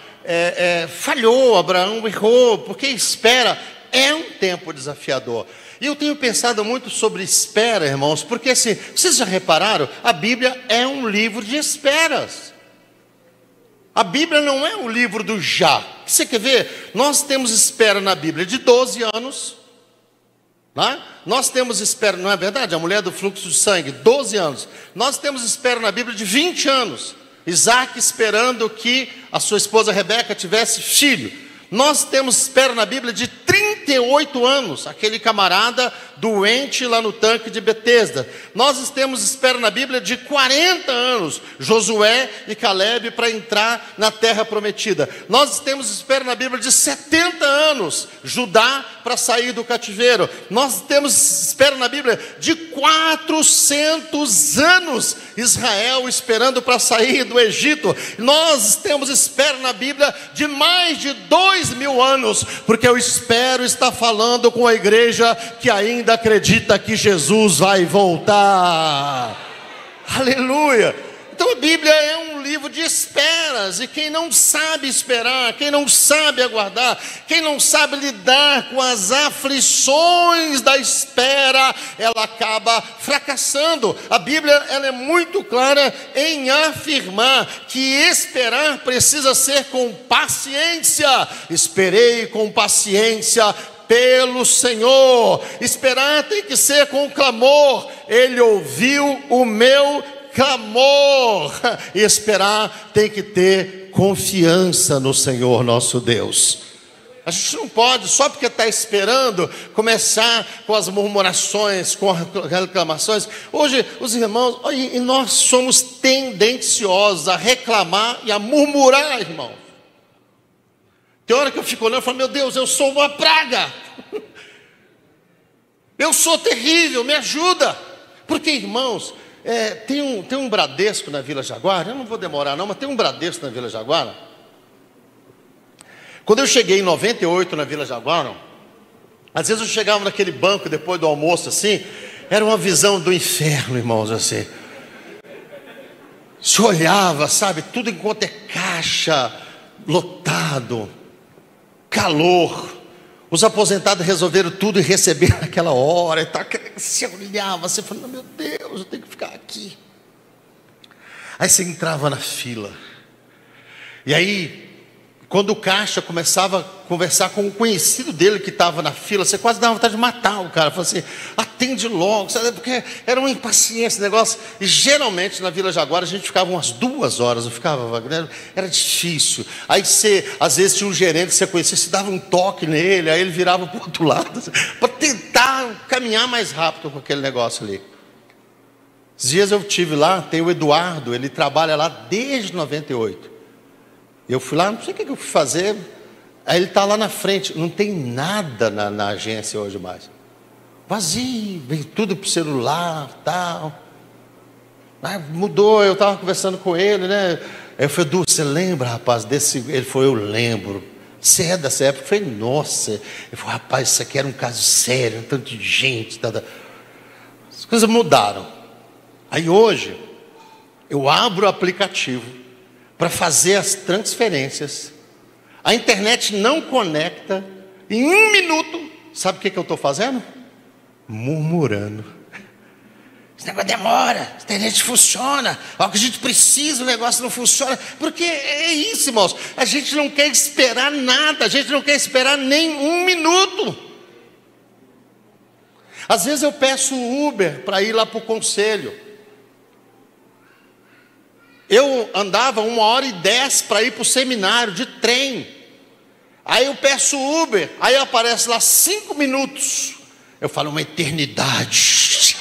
Speaker 3: falhou, Abraão errou, porque espera é um tempo desafiador. E eu tenho pensado muito sobre espera, irmãos, porque assim, vocês já repararam? A Bíblia é um livro de esperas. A Bíblia não é um livro do já. Você quer ver? Nós temos espera na Bíblia de 12 anos. Né? Nós temos espera, não é verdade? A mulher do fluxo de sangue, 12 anos. Nós temos espera na Bíblia de 20 anos. Isaac esperando que a sua esposa Rebeca tivesse filho. Nós temos espera na Bíblia de 38 anos, aquele camarada doente lá no tanque de Betesda. Nós temos espera na Bíblia de 40 anos, Josué e Calebe para entrar na terra prometida. Nós temos espera na Bíblia de 70 anos, Judá para sair do cativeiro. Nós temos espera na Bíblia de 400 anos, Israel esperando para sair do Egito. Nós temos espera na Bíblia de mais de 2000 anos, porque eu espero estar falando com a igreja que ainda acredita que Jesus vai voltar. Aleluia! Então a Bíblia é um livro de esperas, e quem não sabe esperar, quem não sabe aguardar, quem não sabe lidar com as aflições da espera, ela acaba fracassando. A Bíblia ela é muito clara em afirmar que esperar precisa ser com paciência. Esperei com paciência pelo Senhor. Esperar tem que ser com clamor. Ele ouviu o meu clamor. E esperar tem que ter confiança no Senhor nosso Deus. A gente não pode, só porque está esperando, começar com as murmurações, com as reclamações. Hoje, os irmãos, e nós somos tendenciosos a reclamar e a murmurar, irmão. Tem hora que eu fico olhando e falo, meu Deus, eu sou uma praga. Eu sou terrível, me ajuda. Porque, irmãos, tem um Bradesco na Vila Jaguara. Eu não vou demorar não, mas tem um Bradesco na Vila Jaguara. Quando eu cheguei em 98 na Vila Jaguara, às vezes eu chegava naquele banco depois do almoço assim, era uma visão do inferno, irmãos, assim. Se olhava, sabe, tudo enquanto é caixa, lotado, calor. Os aposentados resolveram tudo e receber naquela hora e tal. Você olhava, você falava, meu Deus, eu tenho que ficar aqui. Aí você entrava na fila. E aí, quando o caixa começava a conversar com um conhecido dele que estava na fila, você quase dava vontade de matar o cara. Falava assim, atende logo, sabe? Porque era uma impaciência esse negócio. E geralmente na Vila Jaguara a gente ficava umas 2 horas, não ficava, Wagner? Era difícil. Aí você, às vezes tinha um gerente que você conhecia, você dava um toque nele, aí ele virava para o outro lado, para tentar caminhar mais rápido com aquele negócio ali. Esses dias eu estive lá, tem o Eduardo, ele trabalha lá desde 98. Eu fui lá, não sei o que eu fui fazer. Aí ele está lá na frente. Não tem nada na agência hoje mais. Vazio, vem tudo para o celular, tal. Aí mudou, eu estava conversando com ele, né? Aí eu falei, Edu, você lembra, rapaz, desse... Ele falou, eu lembro. Você é dessa época? Eu falei, nossa. Ele falou, rapaz, isso aqui era um caso sério, um tanto de gente. Tal. As coisas mudaram. Aí hoje, eu abro o aplicativo para fazer as transferências, a internet não conecta, em 1 minuto, sabe o que eu estou fazendo? Murmurando. Esse negócio demora, a internet funciona, o que a gente precisa, o negócio não funciona, porque é isso, irmãos, a gente não quer esperar nada, a gente não quer esperar nem 1 minuto. Às vezes eu peço Uber para ir lá para o conselho. Eu andava 1h10 para ir para o seminário de trem. Aí eu peço Uber, aí aparece lá 5 minutos. Eu falo, uma eternidade.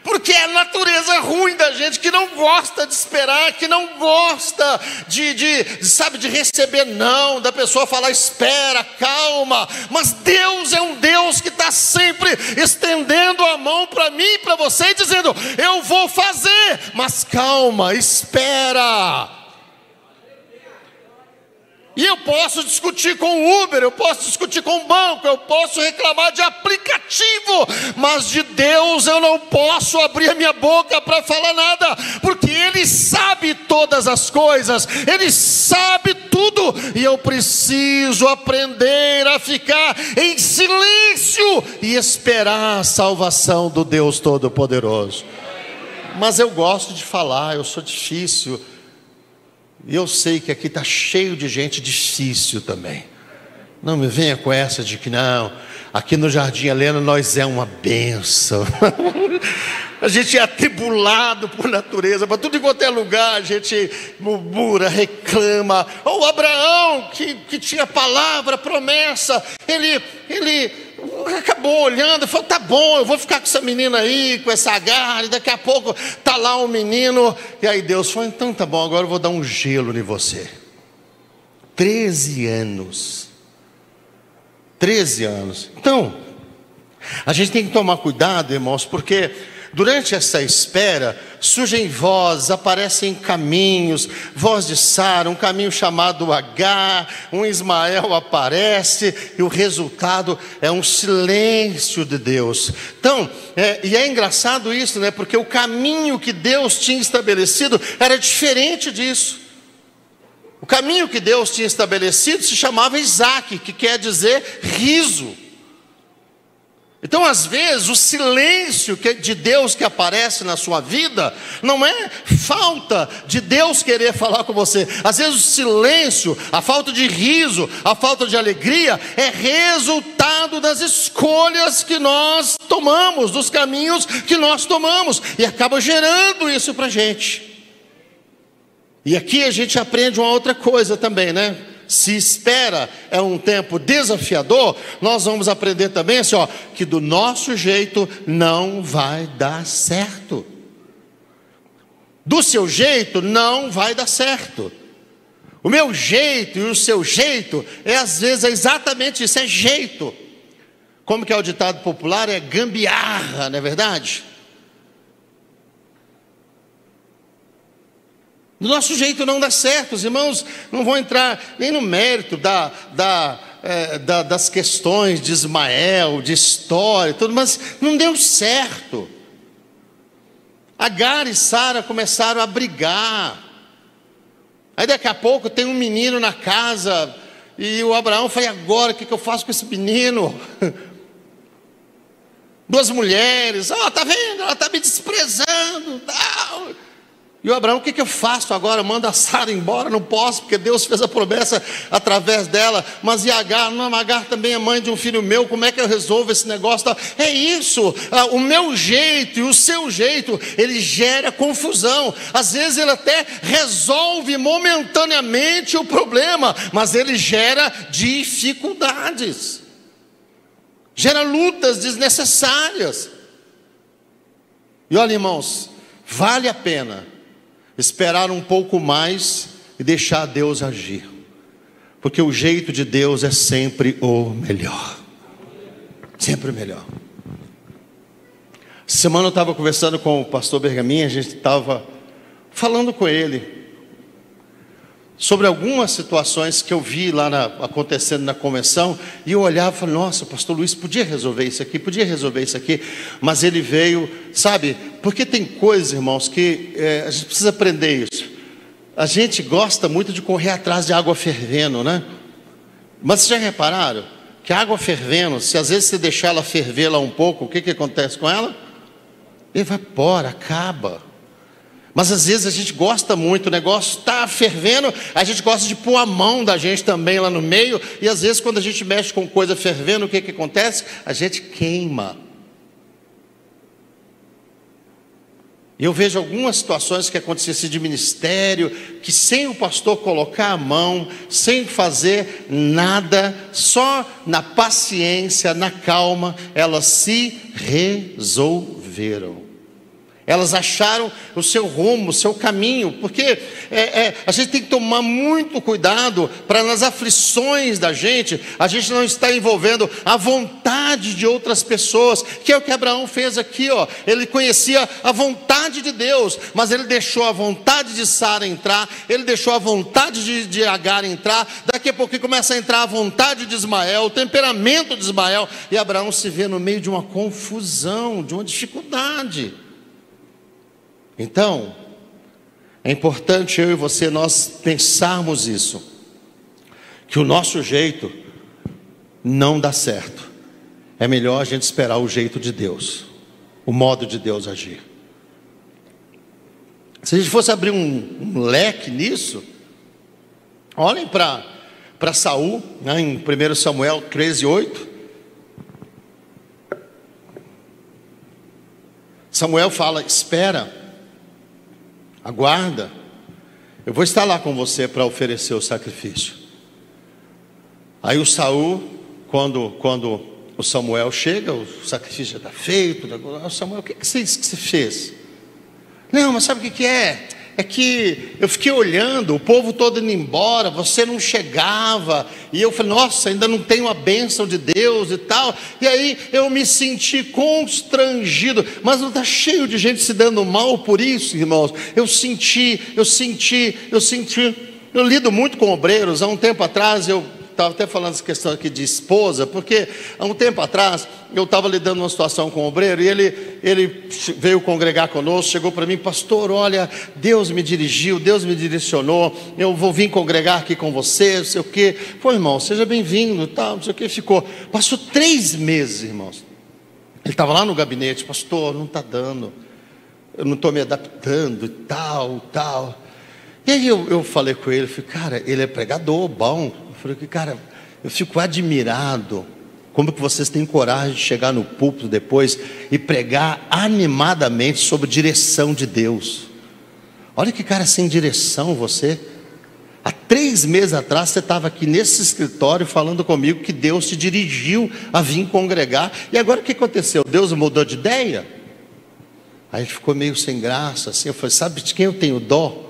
Speaker 3: Por Porque é a natureza ruim da gente, que não gosta de esperar, que não gosta de receber não, da pessoa falar espera, calma. Mas Deus é um Deus que está sempre estendendo a mão para mim e para você e dizendo: eu vou fazer, mas calma, espera. E eu posso discutir com o Uber, eu posso discutir com o banco, eu posso reclamar de aplicativo, mas de Deus eu não posso abrir a minha boca para falar nada, porque Ele sabe todas as coisas, Ele sabe tudo, e eu preciso aprender a ficar em silêncio e esperar a salvação do Deus Todo-Poderoso. Mas eu gosto de falar, eu sou difícil. E eu sei que aqui está cheio de gente difícil também. Não me venha com essa de que não, aqui no Jardim Helena nós é uma bênção. A gente é atribulado por natureza, para tudo enquanto é lugar, a gente murmura, reclama. Ou Abraão, que tinha palavra, promessa, ele acabou olhando e falou: tá bom, eu vou ficar com essa menina aí, com essa Agar, e daqui a pouco tá lá um menino. E aí Deus falou: então tá bom, agora eu vou dar um gelo em você. 13 anos. 13 anos. Então, a gente tem que tomar cuidado, irmãos, porque durante essa espera, surgem vozes, aparecem caminhos, voz de Sara, um caminho chamado Agar, um Ismael aparece, e o resultado é um silêncio de Deus. Então, e é engraçado isso, né? Porque o caminho que Deus tinha estabelecido era diferente disso. O caminho que Deus tinha estabelecido se chamava Isaac, que quer dizer riso. Então, às vezes, o silêncio de Deus que aparece na sua vida não é falta de Deus querer falar com você. Às vezes o silêncio, a falta de riso, a falta de alegria é resultado das escolhas que nós tomamos, dos caminhos que nós tomamos, e acaba gerando isso para a gente. E aqui a gente aprende uma outra coisa também, né? Se espera é um tempo desafiador, nós vamos aprender também assim, que do nosso jeito não vai dar certo. Do seu jeito não vai dar certo. O meu jeito e o seu jeito às vezes exatamente isso, é jeito. Como que é o ditado popular? É gambiarra, não é verdade? Do nosso jeito não dá certo. Os irmãos não vão entrar nem no mérito das questões de Ismael, de história e tudo, mas não deu certo. Agar e Sara começaram a brigar. Aí daqui a pouco tem um menino na casa, e o Abraão fala: e agora o que eu faço com esse menino? Duas mulheres, tá vendo? Ela está me desprezando, tal. E o Abraão: o que eu faço agora? Manda a Sara embora? Não posso, porque Deus fez a promessa através dela. Mas e Agar? Não, Agar também é mãe de um filho meu. Como é que eu resolvo esse negócio? É isso, o meu jeito e o seu jeito, ele gera confusão. Às vezes ele até resolve momentaneamente o problema, mas ele gera dificuldades, gera lutas desnecessárias. E olha, irmãos, vale a pena esperar um pouco mais e deixar Deus agir, porque o jeito de Deus é sempre o melhor, sempre o melhor. Semana eu estava conversando com o pastor Bergamin, a gente estava falando com ele sobre algumas situações que eu vi lá acontecendo na convenção, e eu olhava e falava: nossa, o pastor Luiz podia resolver isso aqui, mas ele veio, sabe, porque tem coisas, irmãos, que a gente precisa aprender isso. A gente gosta muito de correr atrás de água fervendo, né? Mas vocês já repararam que a água fervendo, se às vezes você deixar ela ferver lá um pouco, o que acontece com ela? Evapora, acaba. Mas às vezes a gente gosta muito, o negócio está fervendo, a gente gosta de pôr a mão da gente também lá no meio, e às vezes quando a gente mexe com coisa fervendo, o que acontece? A gente queima. Eu vejo algumas situações que acontecem de ministério, que sem o pastor colocar a mão, sem fazer nada, só na paciência, na calma, elas se resolveram. Elas acharam o seu rumo, o seu caminho, porque a gente tem que tomar muito cuidado para nas aflições da gente, a gente não está envolvendo a vontade de outras pessoas, que é o que Abraão fez aqui, ó. Ele conhecia a vontade de Deus, mas ele deixou a vontade de Sara entrar, ele deixou a vontade de Agar entrar, daqui a pouco começa a entrar a vontade de Ismael, o temperamento de Ismael, e Abraão se vê no meio de uma confusão, de uma dificuldade. Então, é importante eu e você, nós pensarmos isso, que o nosso jeito não dá certo, é melhor a gente esperar o jeito de Deus, o modo de Deus agir. Se a gente fosse abrir um leque nisso, olhem para Saul, né, em 1 Samuel 13:8, Samuel fala: espera, aguarda, eu vou estar lá com você para oferecer o sacrifício. Aí o Saul, quando o Samuel chega, o sacrifício já está feito. O Samuel: o que você fez? Não, mas sabe o que é? É que eu fiquei olhando, o povo todo indo embora, você não chegava, e eu falei: nossa, ainda não tenho a bênção de Deus e tal. E aí eu me senti constrangido, mas não está cheio de gente se dando mal por isso, irmãos? Eu lido muito com obreiros. Há um tempo atrás eu estava até falando essa questão aqui de esposa, porque há um tempo atrás eu estava lidando uma situação com um obreiro, e ele veio congregar conosco, chegou para mim: pastor, olha, Deus me dirigiu, Deus me direcionou, eu vou vir congregar aqui com você, não sei o quê. Foi, irmão, seja bem-vindo, tal, não sei o que. Passou 3 meses, irmãos, ele estava lá no gabinete: pastor, não está dando, eu não estou me adaptando e tal. E aí eu falei com ele, falei: cara, ele é pregador, bom. Eu falei: cara, eu fico admirado como que vocês têm coragem de chegar no púlpito depois e pregar animadamente sobre direção de Deus. Olha que cara sem direção você. Há 3 meses atrás você estava aqui nesse escritório falando comigo que Deus te dirigiu a vir congregar, e agora o que aconteceu? Deus mudou de ideia? Aí a gente ficou meio sem graça assim. Eu falei: sabe de quem eu tenho dó?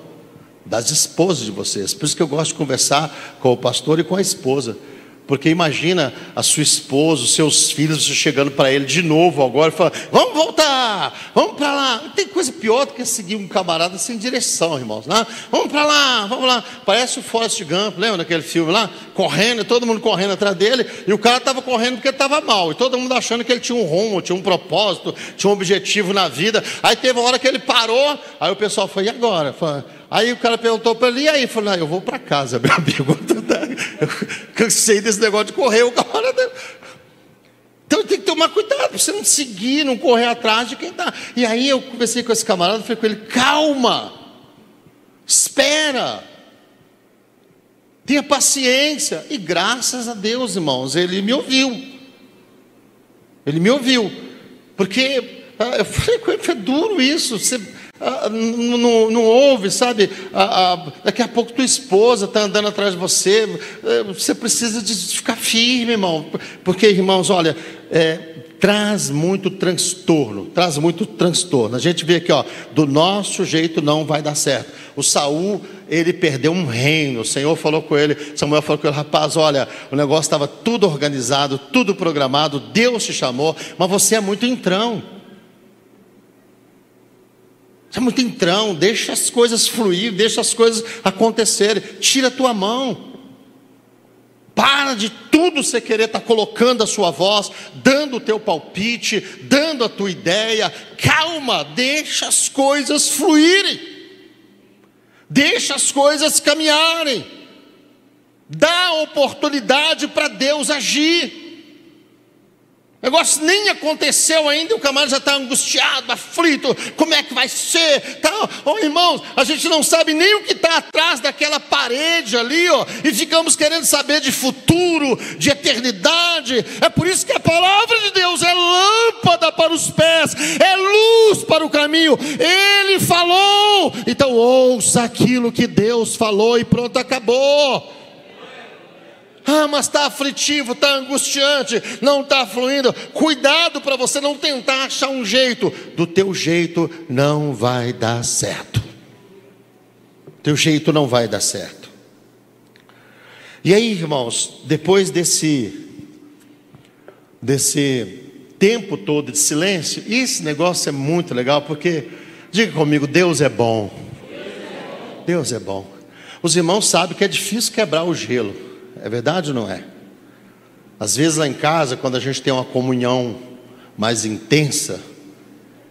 Speaker 3: Das esposas de vocês. Por isso que eu gosto de conversar com o pastor e com a esposa, porque imagina a sua esposa, os seus filhos, você chegando para ele de novo agora e falando: vamos voltar, vamos para lá. Não tem coisa pior do que seguir um camarada sem direção, irmãos, né? Vamos para lá, vamos lá. Parece o Forrest Gump, lembra daquele filme lá? Correndo, todo mundo correndo atrás dele, e o cara estava correndo porque estava mal, e todo mundo achando que ele tinha um rumo, tinha um propósito, tinha um objetivo na vida. Aí teve uma hora que ele parou, aí o pessoal foi: e agora? Aí o cara perguntou para ele: e aí? Ele falou: eu vou para casa, meu amigo. Eu cansei desse negócio de correr. O camarada... Então tem que tomar cuidado para você não seguir, não correr atrás de quem está. E aí eu conversei com esse camarada, falei com ele: calma, espera, tenha paciência. E graças a Deus, irmãos, ele me ouviu. Porque eu falei com ele: é duro isso, você... não ouve, sabe? Daqui a pouco tua esposa está andando atrás de você. Você precisa de ficar firme, irmão. Porque, irmãos, olha, traz muito transtorno. A gente vê aqui, ó, do nosso jeito não vai dar certo. O Saul, ele perdeu um reino. O Senhor falou com ele, Samuel falou com ele: rapaz, olha, o negócio estava tudo organizado, tudo programado, Deus te chamou, mas você é muito entrão. Você é muito entrão, deixa as coisas fluir, deixa as coisas acontecerem, tira a tua mão. Para de tudo você querer estar colocando a sua voz, dando o teu palpite, dando a tua ideia. Calma, deixa as coisas fluírem, deixa as coisas caminharem, dá oportunidade para Deus agir. O negócio nem aconteceu ainda e o camarada já está angustiado, aflito. Como é que vai ser? Irmãos, a gente não sabe nem o que está atrás daquela parede ali, ó, e ficamos querendo saber de futuro, de eternidade. É por isso que a palavra de Deus é lâmpada para os pés, é luz para o caminho. Ele falou, então ouça aquilo que Deus falou e pronto, acabou. Ah, mas está aflitivo, está angustiante, não está fluindo. Cuidado para você não tentar achar um jeito. Do teu jeito não vai dar certo. Teu jeito não vai dar certo. E aí, irmãos, depois desse tempo todo de silêncio, esse negócio é muito legal, porque, diga comigo, Deus é bom. Deus é bom. Os irmãos sabem que é difícil quebrar o gelo, é verdade ou não é? Às vezes lá em casa, quando a gente tem uma comunhão mais intensa,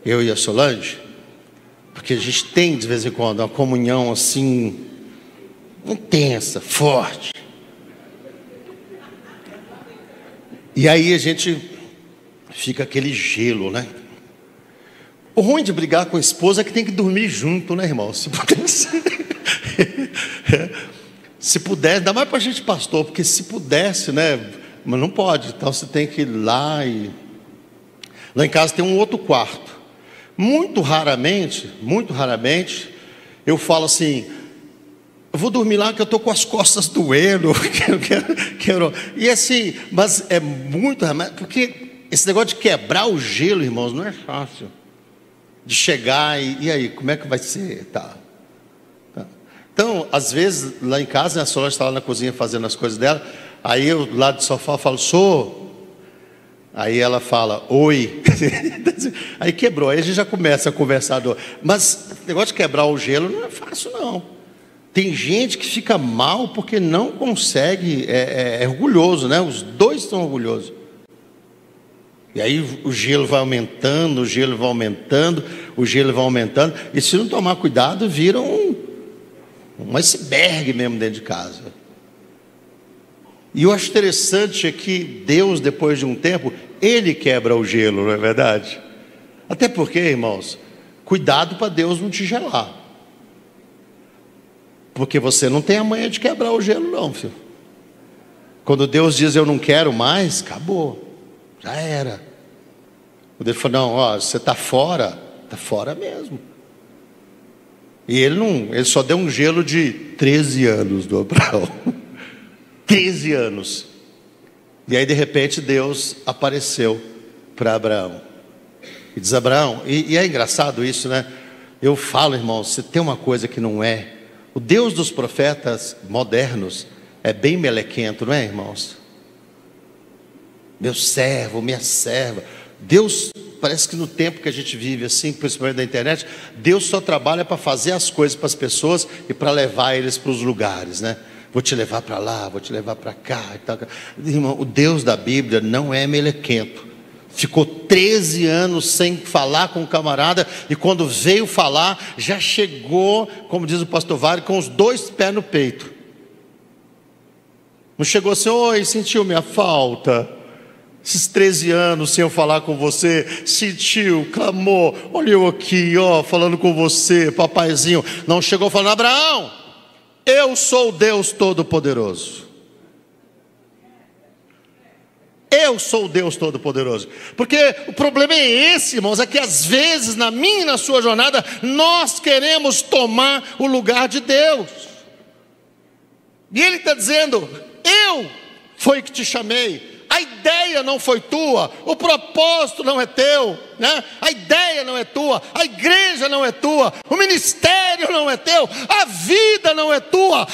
Speaker 3: eu e a Solange, porque a gente tem de vez em quando uma comunhão assim, intensa, forte. E aí a gente fica aquele gelo, né? O ruim de brigar com a esposa é que tem que dormir junto, né, irmão? Se pudesse, se puder, dá mais para a gente, pastor, porque se pudesse, né? Mas não pode, então você tem que ir lá e... Lá em casa tem um outro quarto. Muito raramente, eu falo assim, eu vou dormir lá que eu estou com as costas doendo, quero. E assim, mas é muito, porque esse negócio de quebrar o gelo, irmãos, não é fácil. De chegar e aí, como é que vai ser? Tá. Então, às vezes, lá em casa, a Solange está lá na cozinha fazendo as coisas dela, aí eu, lá do sofá, falo, sou... Aí ela fala, oi. Aí quebrou, aí a gente já começa a conversar. Mas o negócio de quebrar o gelo não é fácil, não. Tem gente que fica mal porque não consegue, é orgulhoso, né? Os dois estão orgulhosos. E aí o gelo vai aumentando, o gelo vai aumentando, o gelo vai aumentando. E se não tomar cuidado, vira um iceberg mesmo dentro de casa. E eu acho interessante é que Deus, depois de um tempo, Ele quebra o gelo, não é verdade? Até porque, irmãos, cuidado para Deus não te gelar. Porque você não tem a manha de quebrar o gelo não, filho. Quando Deus diz eu não quero mais, acabou, já era. Quando Ele falou, não, ó, você está fora mesmo. E Ele só deu um gelo de 13 anos do Abraão. 13 anos. E aí de repente Deus apareceu para Abraão e diz, Abraão, e é engraçado isso, né? Eu falo, irmãos, se tem uma coisa que não é, o Deus dos profetas modernos é bem melequento, não é, irmãos? Meu servo, minha serva. Deus, parece que no tempo que a gente vive assim, principalmente da internet, Deus só trabalha para fazer as coisas para as pessoas e para levar eles para os lugares, né? Vou te levar para lá, vou te levar para cá e tal. Irmão, o Deus da Bíblia não é melequento. Ficou 13 anos sem falar com o camarada, e quando veio falar, já chegou, como diz o pastor Vale, com os 2 pés no peito. Não chegou assim, oi, sentiu minha falta? Esses 13 anos sem eu falar com você, sentiu, clamou, olha eu aqui, ó, falando com você, papaizinho. Não chegou falando, Abraão, eu sou o Deus Todo-Poderoso. Eu sou o Deus Todo-Poderoso. Porque o problema é esse, irmãos, é que às vezes na minha e na sua jornada nós queremos tomar o lugar de Deus. E Ele está dizendo, eu foi que te chamei. A ideia não foi tua, o propósito não é teu, né? A ideia não é tua, a igreja não é tua, o ministério não é teu, a vida não é tua.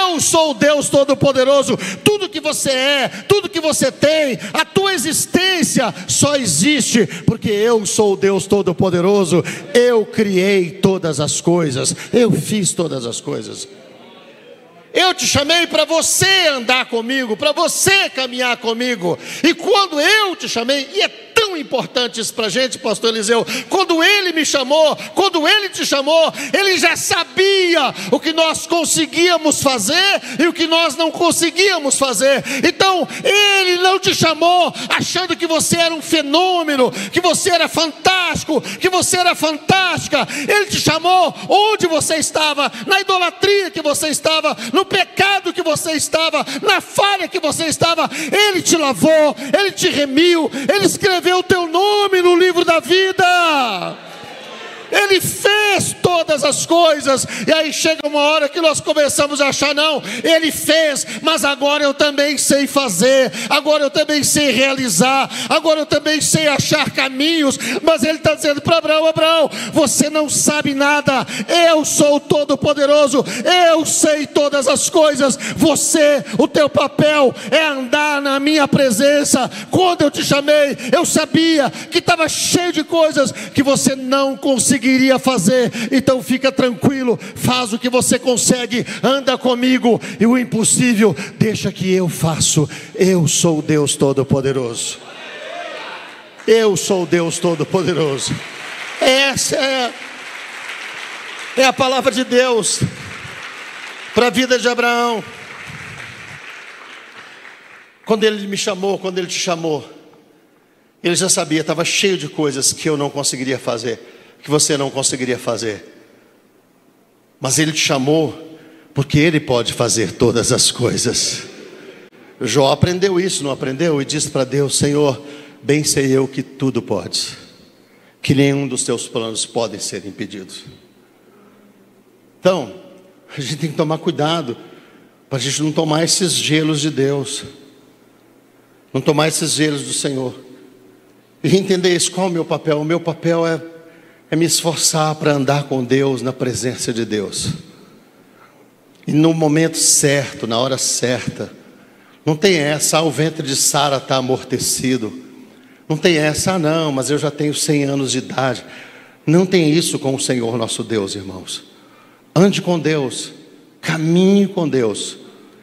Speaker 3: Eu sou o Deus Todo-Poderoso. Tudo que você é, tudo que você tem, a tua existência só existe porque eu sou o Deus Todo-Poderoso. Eu criei todas as coisas, eu fiz todas as coisas. Eu te chamei para você andar comigo, para você caminhar comigo. E quando eu te chamei, e é tão importante isso para a gente, pastor Eliseu, quando Ele me chamou, quando Ele te chamou, Ele já sabia o que nós conseguíamos fazer e o que nós não conseguíamos fazer. Então Ele não te chamou achando que você era um fenômeno, que você era fantástico, que você era fantástica. Ele te chamou onde você estava, na idolatria que você estava, no pecado que você estava, na falha que você estava. Ele te lavou, Ele te remiu, Ele escreveu o teu nome no livro da vida. Ele fez todas as coisas. E aí chega uma hora que nós começamos a achar, não, Ele fez, mas agora eu também sei fazer, agora eu também sei realizar, agora eu também sei achar caminhos. Mas Ele está dizendo para Abraão: Abraão, você não sabe nada, eu sou o Todo-Poderoso, eu sei todas as coisas. Você, o teu papel é andar na minha presença. Quando eu te chamei, eu sabia que estava cheio de coisas que você não conseguiria fazer. Então fica tranquilo, faz o que você consegue, anda comigo, e o impossível deixa que eu faço. Eu sou o Deus Todo-Poderoso. Eu sou o Deus Todo-Poderoso. Essa é a palavra de Deus para a vida de Abraão. Quando Ele me chamou, quando Ele te chamou, Ele já sabia, estava cheio de coisas que eu não conseguiria fazer, que você não conseguiria fazer. Mas Ele te chamou porque Ele pode fazer todas as coisas. Jó aprendeu isso, não aprendeu? E disse para Deus: Senhor, bem sei eu que tudo podes, que nenhum dos teus planos podem ser impedidos. Então, a gente tem que tomar cuidado para a gente não tomar esses gelos de Deus, não tomar esses gelos do Senhor, e entender isso. Qual é o meu papel? O meu papel é me esforçar para andar com Deus, na presença de Deus, e no momento certo, na hora certa. Não tem essa: o ventre de Sara está amortecido. Não tem essa: não, mas eu já tenho 100 anos de idade. Não tem isso com o Senhor nosso Deus, irmãos. Ande com Deus, caminhe com Deus,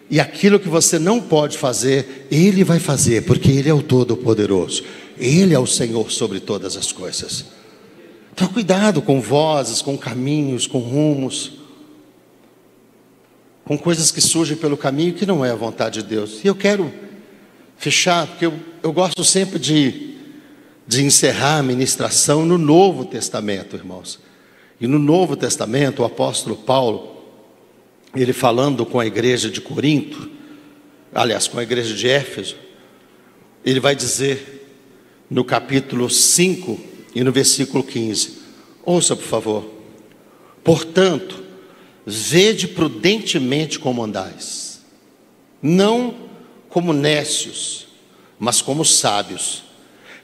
Speaker 3: e aquilo que você não pode fazer, Ele vai fazer, porque Ele é o Todo-Poderoso. Ele é o Senhor sobre todas as coisas. Então cuidado com vozes, com caminhos, com rumos, com coisas que surgem pelo caminho que não é a vontade de Deus. E eu quero fechar, porque eu gosto sempre de encerrar a ministração no Novo Testamento, irmãos. E no Novo Testamento, o apóstolo Paulo, ele falando com a igreja de Corinto, aliás, com a igreja de Éfeso, ele vai dizer no capítulo 5 e no versículo 15, ouça por favor: portanto, vede prudentemente como andais, não como nécios, mas como sábios,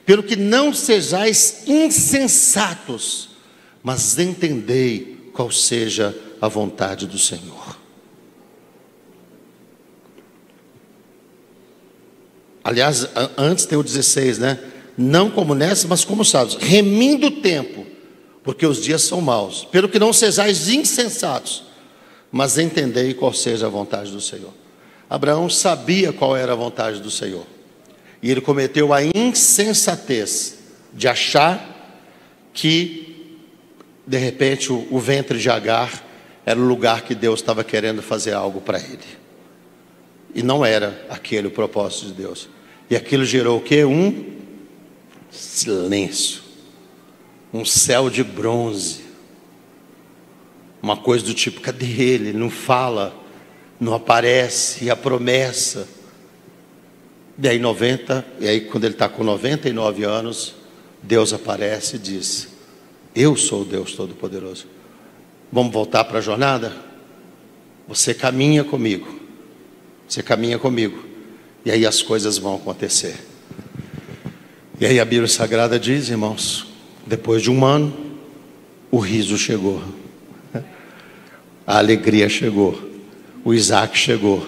Speaker 3: pelo que não sejais insensatos, mas entendei qual seja a vontade do Senhor. Aliás, antes tem o 16, né? Não como nécios, mas como sábios, remindo o tempo, porque os dias são maus. Pelo que não sejais insensatos, mas entendei qual seja a vontade do Senhor. Abraão sabia qual era a vontade do Senhor, e ele cometeu a insensatez de achar que de repente o ventre de Agar era o lugar que Deus estava querendo fazer algo para ele, e não era aquele o propósito de Deus. E aquilo gerou o quê? Um silêncio, um céu de bronze, uma coisa do tipo: cadê ele? Ele não fala, não aparece. E a promessa. E aí quando ele está com 99 anos, Deus aparece e diz: eu sou o Deus Todo-Poderoso. Vamos voltar para a jornada? Você caminha comigo, você caminha comigo, e aí as coisas vão acontecer. E aí a Bíblia Sagrada diz, irmãos, depois de um ano, o riso chegou, a alegria chegou, o Isaac chegou,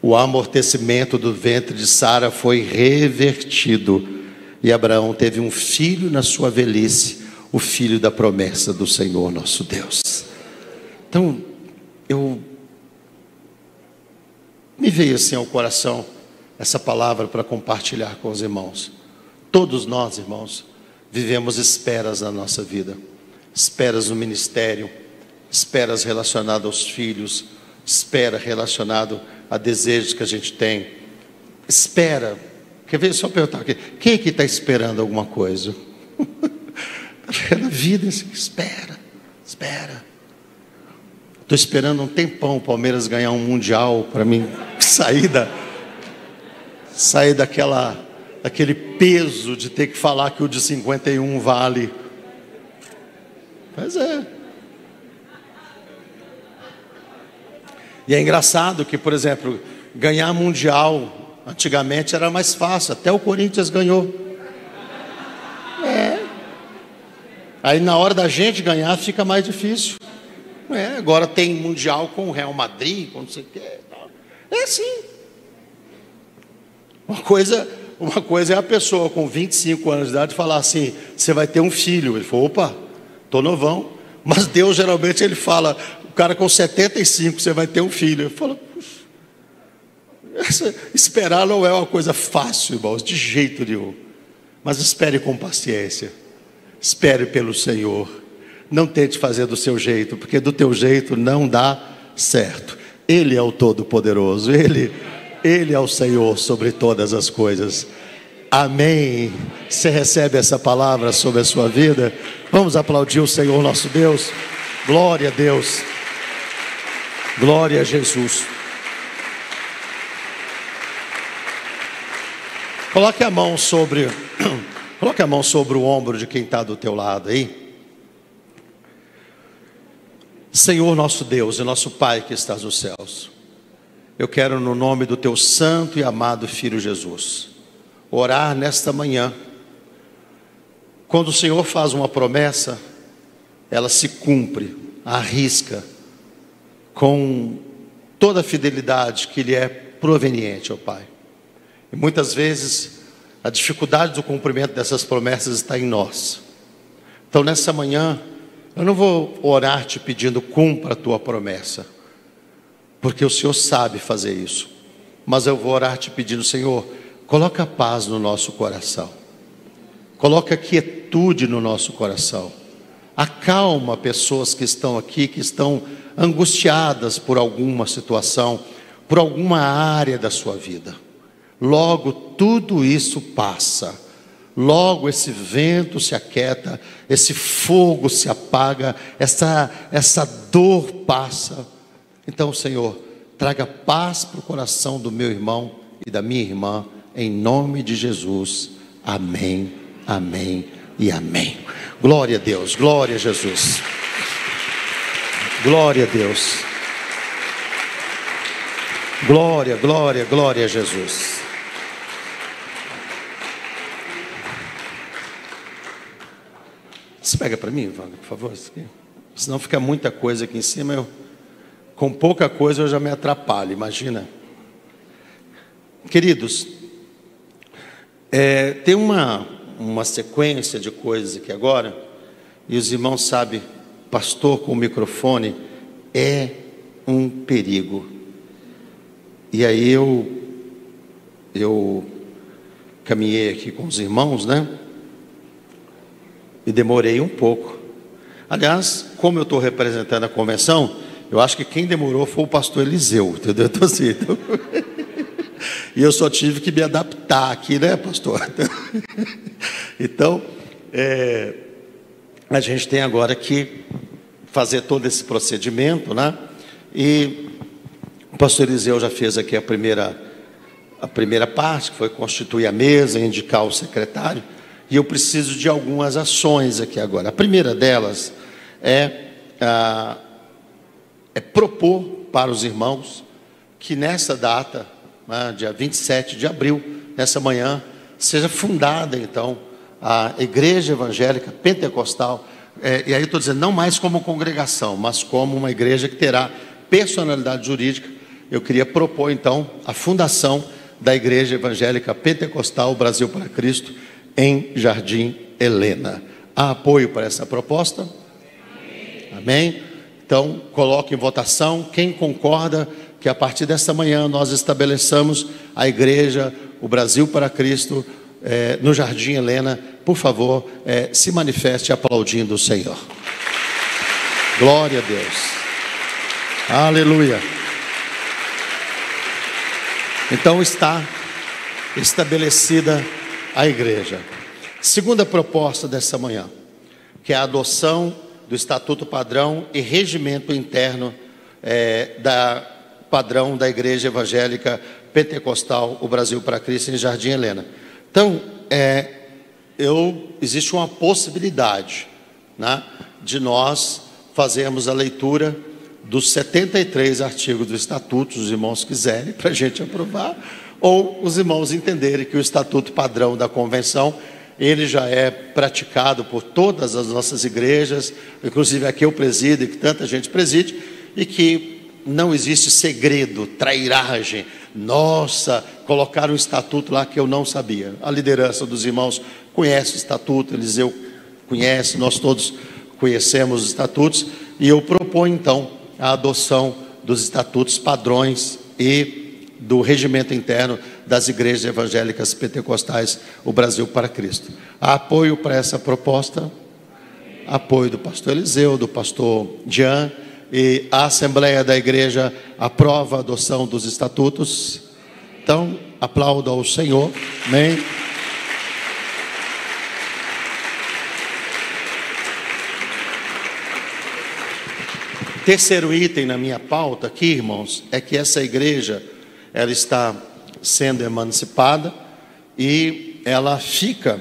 Speaker 3: o amortecimento do ventre de Sara foi revertido, e Abraão teve um filho na sua velhice, o filho da promessa do Senhor nosso Deus. Então, me veio assim ao coração essa palavra para compartilhar com os irmãos. Todos nós, irmãos, vivemos esperas na nossa vida, esperas no ministério, esperas relacionadas aos filhos, espera relacionado a desejos que a gente tem, espera. Quer ver, só perguntar aqui, quem aqui está esperando alguma coisa? Na vida, espera. Estou esperando um tempão o Palmeiras ganhar um mundial para mim sair daquele peso de ter que falar que o de 51 vale. Mas é. E é engraçado que, por exemplo, ganhar mundial antigamente era mais fácil, até o Corinthians ganhou. Aí na hora da gente ganhar fica mais difícil. Agora tem mundial com o Real Madrid, com não sei o que. É assim. Uma coisa é a pessoa com 25 anos de idade falar assim: você vai ter um filho. Ele falou: opa, tô novão. Mas Deus geralmente ele fala: o cara com 75, você vai ter um filho. Eu falo: puxa, esperar não é uma coisa fácil, irmãos, de jeito nenhum. Mas espere com paciência. Espere pelo Senhor. Não tente fazer do seu jeito, porque do teu jeito não dá certo. Ele é o Todo-Poderoso. Ele é o Senhor sobre todas as coisas. Amém. Você recebe essa palavra sobre a sua vida? Vamos aplaudir o Senhor nosso Deus. Glória a Deus. Glória a Jesus. Coloque a mão sobre o ombro de quem está do teu lado aí. Senhor nosso Deus e nosso Pai que estás nos céus, eu quero, no nome do teu santo e amado Filho Jesus, orar nesta manhã. Quando o Senhor faz uma promessa, ela se cumpre, arrisca, com toda a fidelidade que lhe é proveniente, ó Pai. E muitas vezes a dificuldade do cumprimento dessas promessas está em nós. Então nessa manhã eu não vou orar te pedindo cumpra a tua promessa, porque o Senhor sabe fazer isso. Mas eu vou orar te pedindo: Senhor, coloca paz no nosso coração, coloca quietude no nosso coração, acalma pessoas que estão aqui, que estão angustiadas por alguma situação, por alguma área da sua vida. Logo tudo isso passa, logo esse vento se aquieta, esse fogo se apaga, essa dor passa. Então, Senhor, traga paz para o coração do meu irmão e da minha irmã, em nome de Jesus. Amém, amém e amém. Glória a Deus, glória a Jesus. Glória a Deus. Glória, glória, glória a Jesus. Você pega para mim, Wagner, por favor? Senão fica muita coisa aqui em cima. Com pouca coisa eu já me atrapalho, imagina. Queridos, tem uma sequência de coisas aqui agora. E os irmãos sabem, pastor com o microfone é um perigo. E aí eu caminhei aqui com os irmãos, né? E demorei um pouco. Aliás, como eu estou representando a convenção, eu acho que quem demorou foi o pastor Eliseu, entendeu? Então, assim, e eu só tive que me adaptar aqui, né, pastor? Então, a gente tem agora que fazer todo esse procedimento, né? E o pastor Eliseu já fez aqui a primeira parte, que foi constituir a mesa, indicar o secretário. E eu preciso de algumas ações aqui agora. A primeira delas é propor para os irmãos que nessa data, né, dia 27 de abril, nessa manhã, seja fundada então a Igreja Evangélica Pentecostal. E aí eu estou dizendo, não mais como congregação, mas como uma igreja que terá personalidade jurídica. Eu queria propor então a fundação da Igreja Evangélica Pentecostal Brasil para Cristo, em Jardim Helena. Há apoio para essa proposta? Amém? Então, coloque em votação quem concorda que a partir desta manhã nós estabeleçamos a igreja, o Brasil para Cristo, no Jardim Helena. Por favor, se manifeste aplaudindo o Senhor. Glória a Deus. Aleluia. Então está estabelecida a igreja. Segunda proposta dessa manhã, que é a adoção do estatuto padrão e regimento interno padrão da Igreja Evangélica Pentecostal, o Brasil para Cristo, em Jardim Helena. Então, existe uma possibilidade né, de nós fazermos a leitura dos 73 artigos do Estatuto, os irmãos quiserem, para a gente aprovar, ou os irmãos entenderem que o Estatuto Padrão da Convenção, ele já é praticado por todas as nossas igrejas, inclusive aqui eu presido e que tanta gente preside, e que não existe segredo, trairagem. Nossa, colocaram um estatuto lá que eu não sabia. A liderança dos irmãos conhece o estatuto, Eliseu conhece, nós todos conhecemos os estatutos, e eu proponho então a adoção dos estatutos padrões e do regimento interno das igrejas evangélicas pentecostais, o Brasil para Cristo. Há apoio para essa proposta? Apoio do pastor Eliseu, do pastor Jean, e a Assembleia da Igreja aprova a adoção dos estatutos. Então, aplaudo ao Senhor. Amém. Terceiro item na minha pauta aqui, irmãos, é que essa igreja, ela está sendo emancipada e ela fica,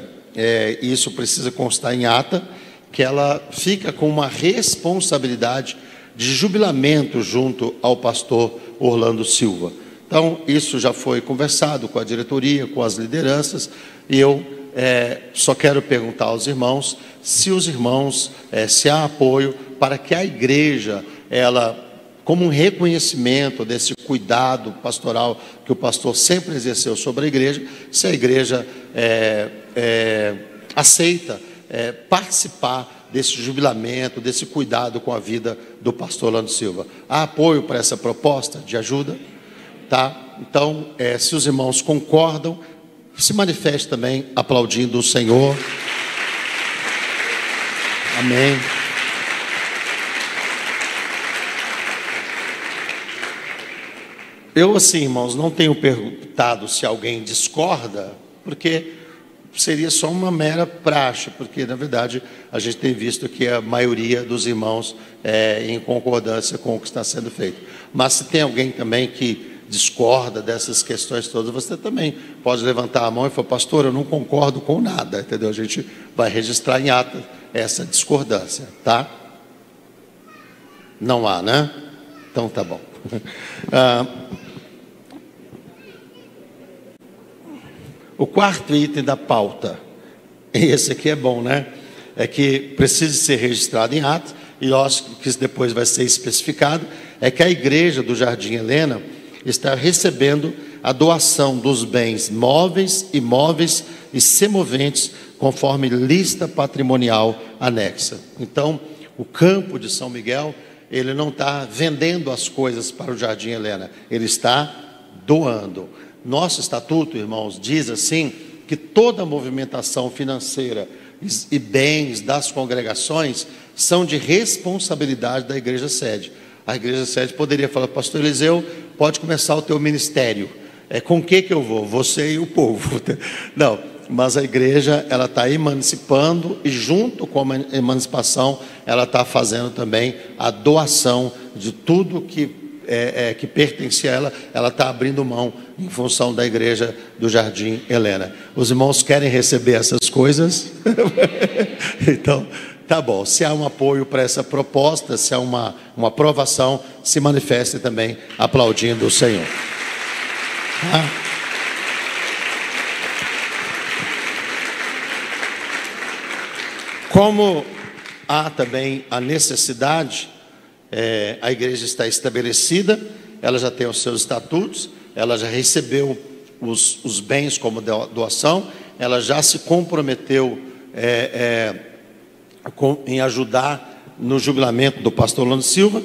Speaker 3: isso precisa constar em ata, que ela fica com uma responsabilidade de jubilamento junto ao pastor Orlando Silva. Então, isso já foi conversado com a diretoria, com as lideranças, e eu só quero perguntar aos irmãos se os irmãos, se há apoio para que a igreja, ela, como um reconhecimento desse cuidado pastoral que o pastor sempre exerceu sobre a igreja, se a igreja aceita participar desse jubilamento, desse cuidado com a vida do pastor Orlando Silva. Há apoio para essa proposta de ajuda? Tá? Então, se os irmãos concordam, se manifeste também aplaudindo o Senhor. Amém. Eu, assim, irmãos, não tenho perguntado se alguém discorda, porque seria só uma mera praxe, porque, na verdade, a gente tem visto que a maioria dos irmãos é em concordância com o que está sendo feito. Mas se tem alguém também que discorda dessas questões todas, você também pode levantar a mão e falar: pastor, eu não concordo com nada, entendeu? A gente vai registrar em ata essa discordância, tá? Não há, né? Então tá bom. O quarto item da pauta, e esse aqui é bom, né? É que precisa ser registrado em ata, e lógico que isso depois vai ser especificado, é que a igreja do Jardim Helena está recebendo a doação dos bens móveis, imóveis e semoventes, conforme lista patrimonial anexa. Então, o campo de São Miguel, ele não está vendendo as coisas para o Jardim Helena, ele está doando. Nosso estatuto, irmãos, diz assim, que toda movimentação financeira e bens das congregações são de responsabilidade da igreja sede. A igreja sede poderia falar: pastor Eliseu, pode começar o teu ministério. Com que eu vou? Você e o povo. Não, mas a igreja, ela está emancipando, e junto com a emancipação, ela está fazendo também a doação de tudo que pertence a ela. Ela está abrindo mão em função da igreja do Jardim Helena. Os irmãos querem receber essas coisas? Então, tá bom. Se há um apoio para essa proposta, se há uma aprovação, se manifeste também aplaudindo o Senhor. Como há também a necessidade, a igreja está estabelecida, ela já tem os seus estatutos, ela já recebeu os bens como doação, ela já se comprometeu em ajudar no jubilamento do pastor Orlando Silva.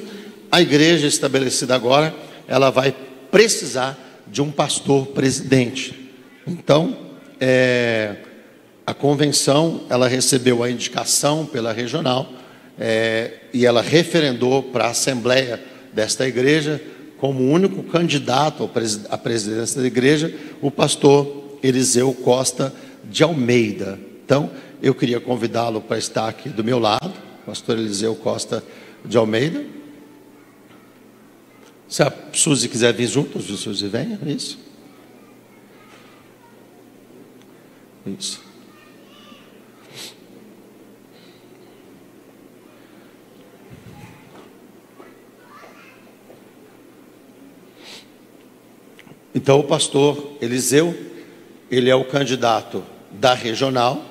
Speaker 3: A igreja estabelecida agora, ela vai precisar de um pastor presidente. Então, a convenção, ela recebeu a indicação pela regional, e ela referendou para a assembleia desta igreja, como único candidato à presidência da igreja, o pastor Eliseu Costa de Almeida. Então, eu queria convidá-lo para estar aqui do meu lado, pastor Eliseu Costa de Almeida. Se a Suzy quiser vir junto, Suzy, venha, isso. Isso. Então o pastor Eliseu, ele é o candidato da regional,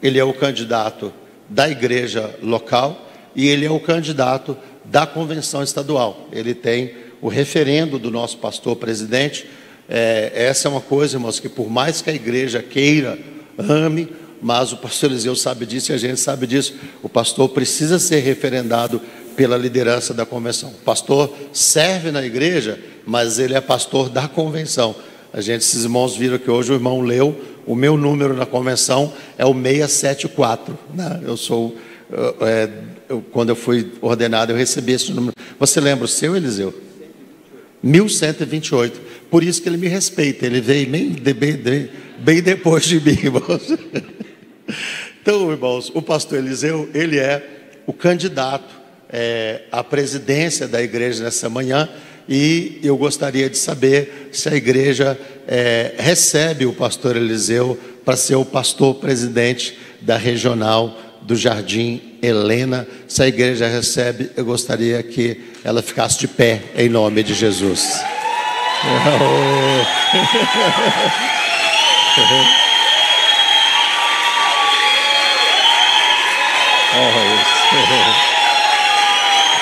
Speaker 3: ele é o candidato da igreja local e ele é o candidato da convenção estadual. Ele tem o referendo do nosso pastor presidente. Essa é uma coisa, irmãos, que por mais que a igreja queira, ame, mas o pastor Eliseu sabe disso e a gente sabe disso. O pastor precisa ser referendado pela liderança da convenção. O pastor serve na igreja, mas ele é pastor da convenção. Esses irmãos viram que hoje o irmão leu, o meu número na convenção é o 674, né? Quando eu fui ordenado, eu recebi esse número. Você lembra o seu, Eliseu? 1128. Por isso que ele me respeita, ele veio bem depois de mim, irmãos. Então, irmãos, o pastor Eliseu, ele é o candidato à presidência da igreja nessa manhã, e eu gostaria de saber se a igreja recebe o pastor Eliseu para ser o pastor presidente da regional do Jardim Helena. Se a igreja recebe, eu gostaria que ela ficasse de pé em nome de Jesus.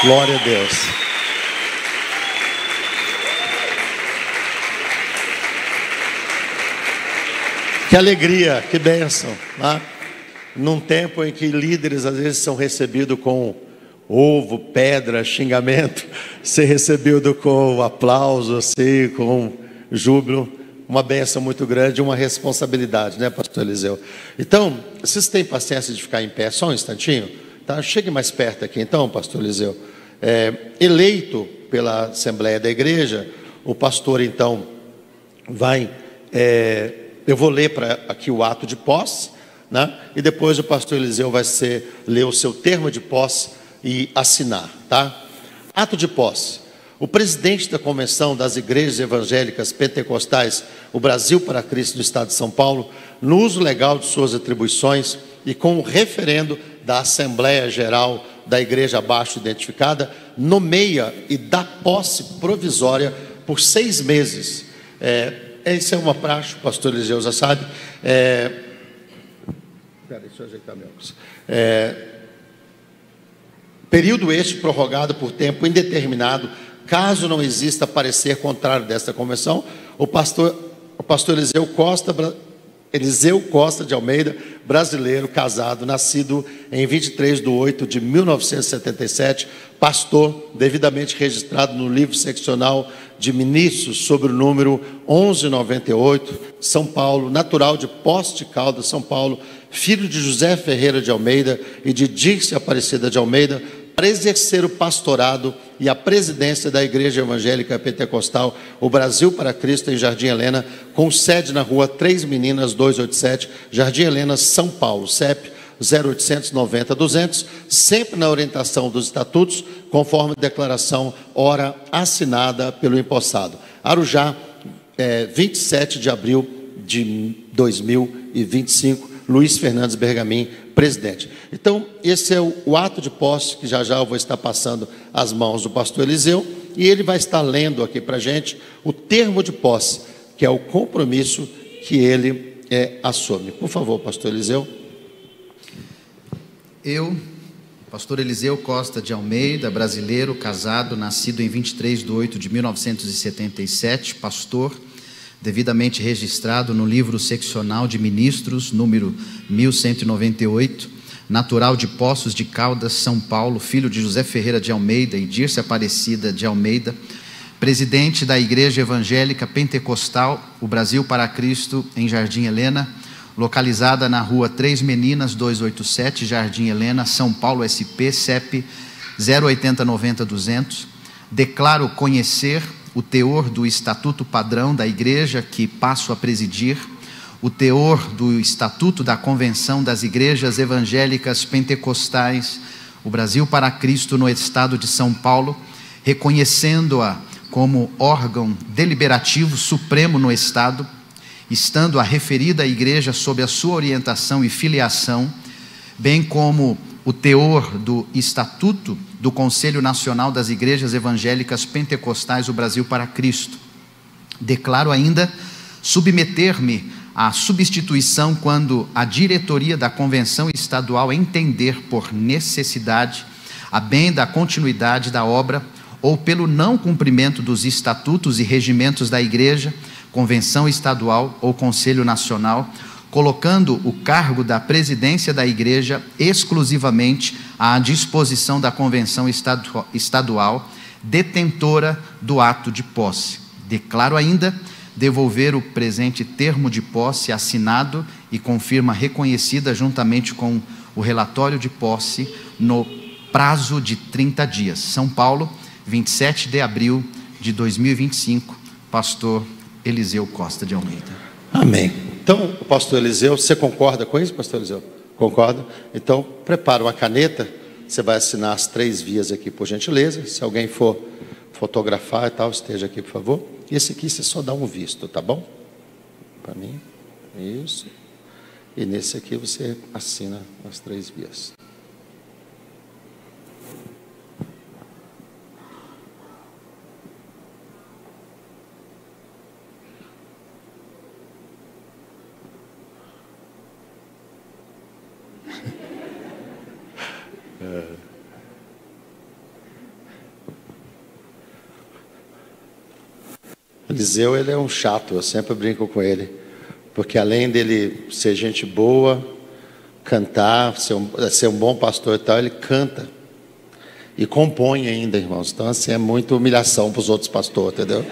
Speaker 3: Glória a Deus. Que alegria, que bênção, né? Num tempo em que líderes às vezes são recebidos com ovo, pedra, xingamento, ser recebido com aplauso, assim, com júbilo, uma bênção muito grande, uma responsabilidade, né, pastor Eliseu? Então, vocês têm paciência de ficar em pé só um instantinho? Tá? Chegue mais perto aqui então, pastor Eliseu. Eleito pela Assembleia da Igreja, o pastor então vai... eu vou ler aqui o ato de posse, né? E depois o pastor Eliseu vai ler o seu termo de posse e assinar, tá? Ato de posse. O presidente da Convenção das Igrejas Evangélicas Pentecostais, o Brasil para Cristo do Estado de São Paulo, no uso legal de suas atribuições e com o referendo da Assembleia Geral da Igreja abaixo identificada, nomeia e dá posse provisória por 6 meses. Essa é uma praxe, o pastor Eliseu já sabe. Deixa eu ajeitar meu óculos. Período este prorrogado por tempo indeterminado, caso não exista parecer contrário desta convenção. O pastor Eliseu Costa de Almeida, brasileiro, casado, nascido em 23/8/1977, pastor, devidamente registrado no livro seccional de ministros sobre o número 1198, São Paulo, natural de Poços de Caldas, São Paulo, filho de José Ferreira de Almeida e de Dirce Aparecida de Almeida, para exercer o pastorado e a presidência da Igreja Evangélica Pentecostal, o Brasil para Cristo, em Jardim Helena, com sede na rua 3 Meninas 287, Jardim Helena, São Paulo, CEP 0890-200, sempre na orientação dos estatutos, conforme declaração ora assinada pelo empossado. Arujá, 27 de abril de 2025, Luiz Fernandes Bergamin, presidente. Então, esse é o ato de posse, que já eu vou estar passando às mãos do pastor Eliseu, e ele vai estar lendo aqui para a gente o termo de posse, que é o compromisso que ele assume. Por favor, pastor Eliseu.
Speaker 1: Eu, pastor Eliseu Costa de Almeida, brasileiro, casado, nascido em 23/8/1977, pastor, devidamente registrado no livro seccional de ministros, número 1198, natural de Poços de Caldas, São Paulo, filho de José Ferreira de Almeida e Dirce Aparecida de Almeida, presidente da Igreja Evangélica Pentecostal, o Brasil para Cristo, em Jardim Helena, localizada na rua 3 Meninas 287, Jardim Helena, São Paulo, SP, CEP 0890-200, declaro conhecer o teor do Estatuto Padrão da Igreja que passo a presidir, o teor do Estatuto da Convenção das Igrejas Evangélicas Pentecostais, o Brasil para Cristo no Estado de São Paulo, reconhecendo-a como órgão deliberativo supremo no Estado, estando a referida igreja sob a sua orientação e filiação, bem como o teor do Estatuto do Conselho Nacional das Igrejas Evangélicas Pentecostais do Brasil para Cristo, Declaro ainda submeter-me à substituição quando a diretoria da Convenção Estadual entender por necessidade, a bem da continuidade da obra, ou pelo não cumprimento dos estatutos e regimentos da Igreja, Convenção Estadual ou Conselho Nacional, colocando o cargo da presidência da Igreja exclusivamente à disposição da Convenção Estadual, detentora do ato de posse. Declaro ainda devolver o presente termo de posse assinado e com firma reconhecida juntamente com o relatório de posse no prazo de 30 dias. São Paulo, 27 de abril de 2025, pastor Eliseu Costa de Almeida.
Speaker 3: Amém. Então, pastor Eliseu, você concorda com isso, pastor Eliseu? Concorda? Então, prepara uma caneta, você vai assinar as 3 vias aqui, por gentileza. Se alguém for fotografar e tal, esteja aqui, por favor. E esse aqui você só dá um visto, tá bom? Para mim, isso. E nesse aqui você assina as 3 vias. Eliseu, ele é um chato, eu sempre brinco com ele, porque além dele ser gente boa, cantar, ser um bom pastor e tal, ele canta e compõe ainda, irmãos. Então assim, é muita humilhação para os outros pastores, entendeu?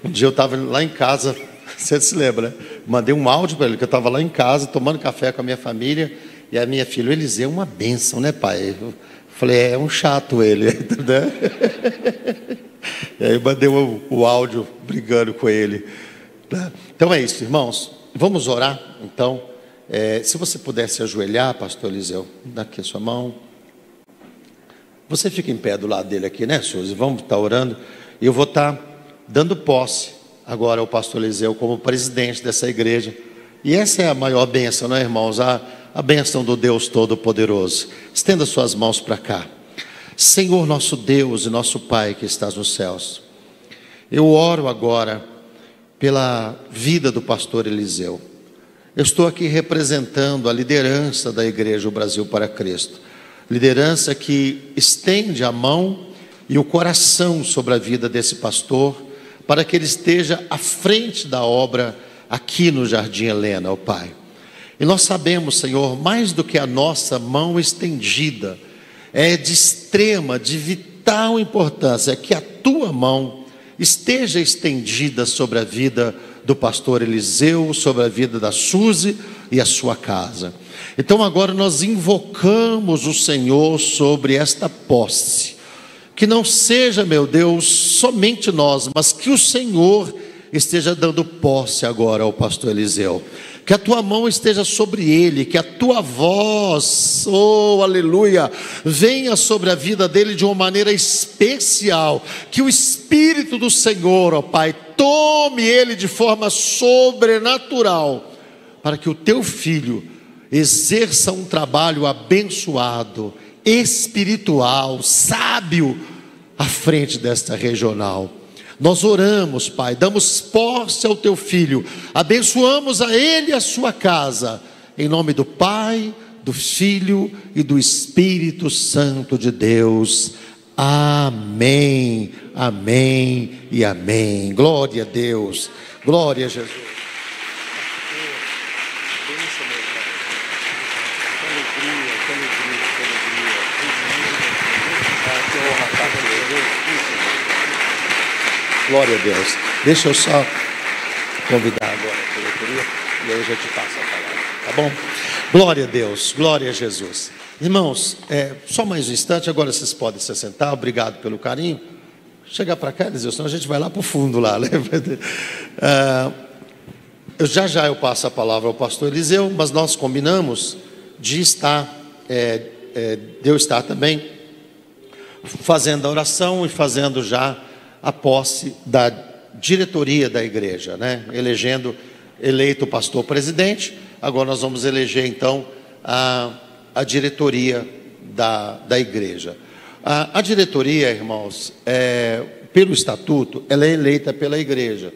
Speaker 3: Um dia eu estava lá em casa, você se lembra, né? Mandei um áudio para ele, que eu estava lá em casa, tomando café com a minha família, e a minha filha, o Eliseu é uma bênção, né, pai? Eu falei, é um chato ele, entendeu? E aí eu mandei o áudio brigando com ele. Então é isso, irmãos. Vamos orar, então. Se você pudesse ajoelhar, pastor Eliseu, dá aqui a sua mão. Você fica em pé do lado dele aqui, né, Suzy? Vamos estar orando. E eu vou estar dando posse agora ao pastor Eliseu como presidente dessa igreja. E essa é a maior bênção, não é, irmãos? A bênção do Deus Todo-Poderoso. Estenda suas mãos para cá. Senhor nosso Deus e nosso Pai que estás nos céus, eu oro agora pela vida do pastor Eliseu. Eu estou aqui representando a liderança da Igreja O Brasil para Cristo, liderança que estende a mão e o coração sobre a vida desse pastor, para que ele esteja à frente da obra aqui no Jardim Helena, ó Pai. E nós sabemos, Senhor, mais do que a nossa mão estendida, é de extrema, de vital importância que a tua mão esteja estendida sobre a vida do pastor Eliseu, sobre a vida da Suzy e a sua casa. Então agora nós invocamos o Senhor sobre esta posse, que não seja, meu Deus, somente nós, mas que o Senhor esteja dando posse agora ao pastor Eliseu. Que a tua mão esteja sobre ele, que a tua voz, oh aleluia, venha sobre a vida dele de uma maneira especial, que o Espírito do Senhor, ó Pai, tome ele de forma sobrenatural, para que o teu filho exerça um trabalho abençoado, espiritual, sábio, à frente desta regional. Nós oramos, Pai, damos posse ao teu filho, abençoamos a ele e a sua casa, em nome do Pai, do Filho e do Espírito Santo de Deus. Amém, amém e amém. Glória a Deus, glória a Jesus. Glória a Deus. Deixa eu só convidar agora a diretoria e aí eu já te passo a palavra, tá bom? Glória a Deus, glória a Jesus. Irmãos, só mais um instante, agora vocês podem se sentar, obrigado pelo carinho. Chegar para cá, Eliseu, senão a gente vai lá para o fundo lá, né? Já eu passo a palavra ao pastor Eliseu, mas nós combinamos de eu estar também fazendo a oração e fazendo já a posse da diretoria da igreja, né? Eleito o pastor presidente, agora nós vamos eleger então a diretoria da igreja. A diretoria, irmãos, pelo estatuto, ela é eleita pela igreja.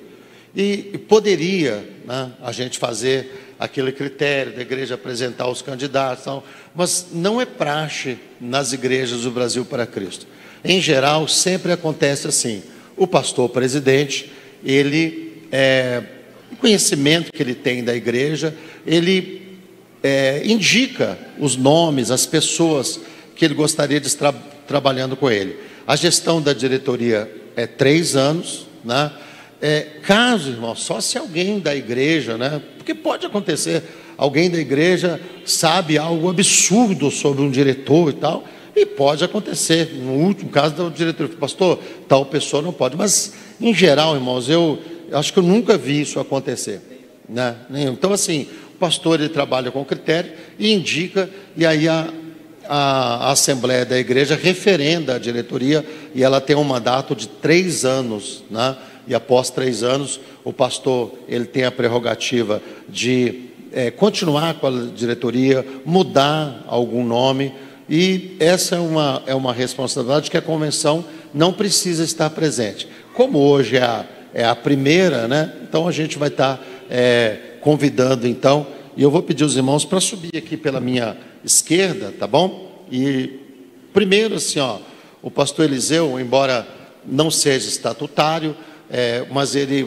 Speaker 3: E poderia, né, a gente fazer aquele critério da igreja apresentar os candidatos, tal, mas não é praxe nas igrejas do Brasil para Cristo. Em geral, sempre acontece assim: o pastor presidente, o conhecimento que ele tem da igreja, ele indica os nomes, as pessoas que ele gostaria de estar trabalhando com ele. A gestão da diretoria é 3 anos, né? Caso, irmão, só se alguém da igreja, né? Porque pode acontecer, alguém da igreja sabe algo absurdo sobre um diretor e tal, e pode acontecer. No último caso do diretor, pastor, tal pessoa não pode. Mas, em geral, irmãos, eu acho que eu nunca vi isso acontecer, né? Então, assim, o pastor, ele trabalha com critério e indica, e aí a Assembleia da Igreja referenda a diretoria, e ela tem um mandato de 3 anos, né? E após 3 anos, o pastor, ele tem a prerrogativa de continuar com a diretoria, mudar algum nome, e essa é uma responsabilidade que a convenção não precisa estar presente. Como hoje é a primeira, né? Então a gente vai estar convidando, então, e eu vou pedir aos irmãos para subir aqui pela minha esquerda, tá bom? E primeiro, assim, ó, o pastor Eliseu, embora não seja estatutário, mas ele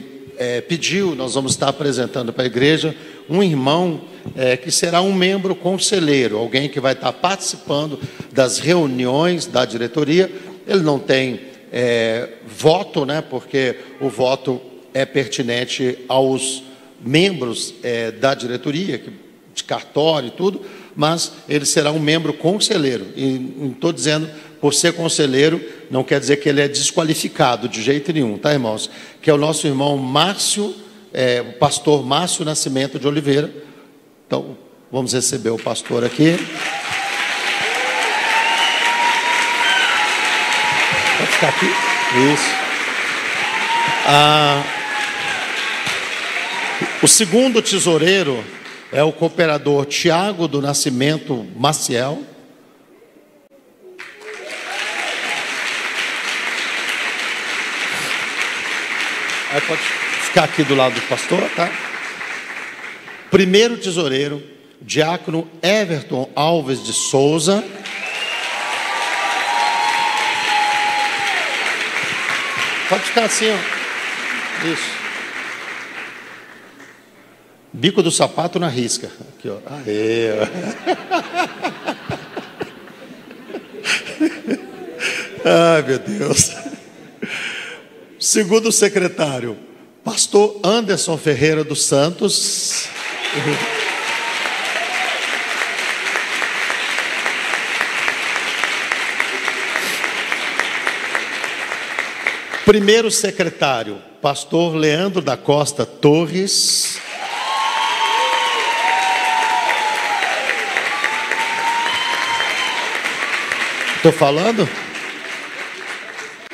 Speaker 3: pediu, nós vamos estar apresentando para a igreja um irmão que será um membro conselheiro, alguém que vai estar participando das reuniões da diretoria. Ele não tem voto, né, porque o voto é pertinente aos membros da diretoria, de cartório e tudo, mas ele será um membro conselheiro. E não estou dizendo, por ser conselheiro, não quer dizer que ele é desqualificado de jeito nenhum, tá, irmãos? Que é o nosso irmão Márcio, o pastor Márcio Nascimento de Oliveira. Então, vamos receber o pastor aqui. Pode ficar aqui? Isso. O segundo tesoureiro é o cooperador Tiago do Nascimento Maciel. Aí pode ficar aqui do lado do pastor, tá? Primeiro tesoureiro, diácono Everton Alves de Souza. Pode ficar assim, ó. Isso. Bico do sapato na risca. Aqui, ó. Aê, ó. Ai, meu Deus. Segundo secretário, pastor Anderson Ferreira dos Santos. Primeiro secretário, pastor Leandro da Costa Torres. Estou falando?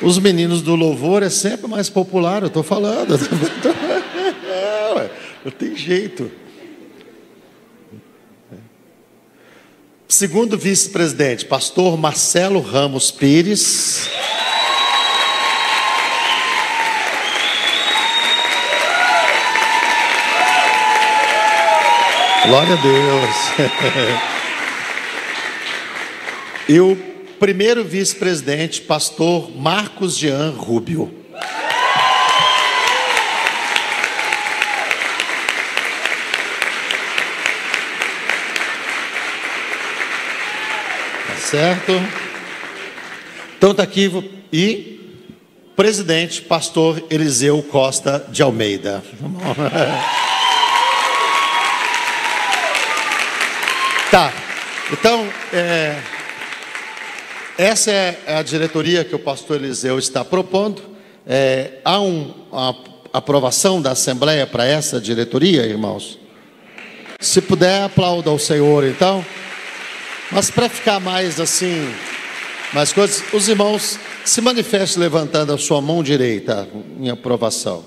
Speaker 3: Os meninos do louvor é sempre mais popular, eu estou falando. Não tem jeito. Segundo vice-presidente, pastor Marcelo Ramos Pires. Glória a Deus. E o primeiro vice-presidente, pastor Marcos Jean Rubio. Tá certo? Então tá aqui. E presidente, pastor Eliseu Costa de Almeida. Tá. Então, essa é a diretoria que o pastor Eliseu está propondo. Há uma aprovação da Assembleia para essa diretoria, irmãos? Se puder, aplauda ao Senhor, então. Mas para ficar mais assim, mais coisas, os irmãos se manifestem levantando a sua mão direita em aprovação.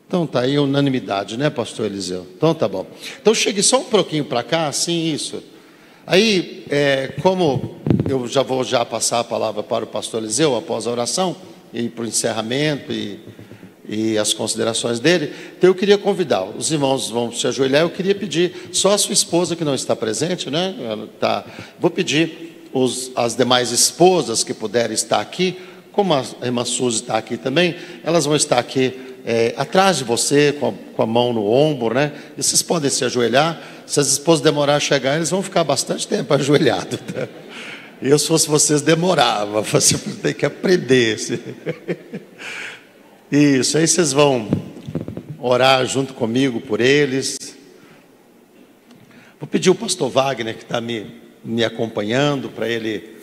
Speaker 3: Então tá aí unanimidade, né, pastor Eliseu? Então tá bom. Então chegue só um pouquinho para cá, assim, isso. Aí, como eu vou passar a palavra para o pastor Eliseu após a oração, ir para o encerramento e as considerações dele. Então eu queria convidar, os irmãos vão se ajoelhar, eu queria pedir, só a sua esposa que não está presente, né? Vou pedir as demais esposas que puderem estar aqui, como a irmã Suzy está aqui também, elas vão estar aqui atrás de você, com a mão no ombro, né? E vocês podem se ajoelhar. Se as esposas demorarem a chegar, eles vão ficar bastante tempo ajoelhados, tá? Eu, se fosse vocês, demorava. Você tem que aprender. Isso, aí vocês vão orar junto comigo por eles. Vou pedir o pastor Wagner, que está me acompanhando, para ele,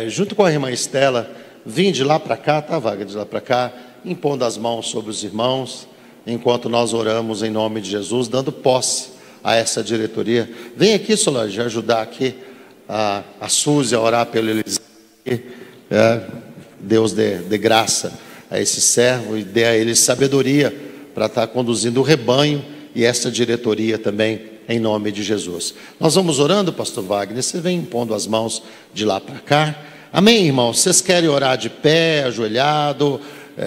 Speaker 3: junto com a irmã Estela, vir de lá para cá, tá, Wagner? De lá para cá, impondo as mãos sobre os irmãos, enquanto nós oramos em nome de Jesus, dando posse a essa diretoria. Vem aqui, Solange, ajudar aqui a Suzy a orar pelo Eliseu. Deus dê graça a esse servo e dê a ele sabedoria para estar conduzindo o rebanho e essa diretoria também, em nome de Jesus. Nós vamos orando, pastor Wagner, você vem impondo as mãos de lá para cá. Amém, irmãos? Vocês querem orar de pé, ajoelhado,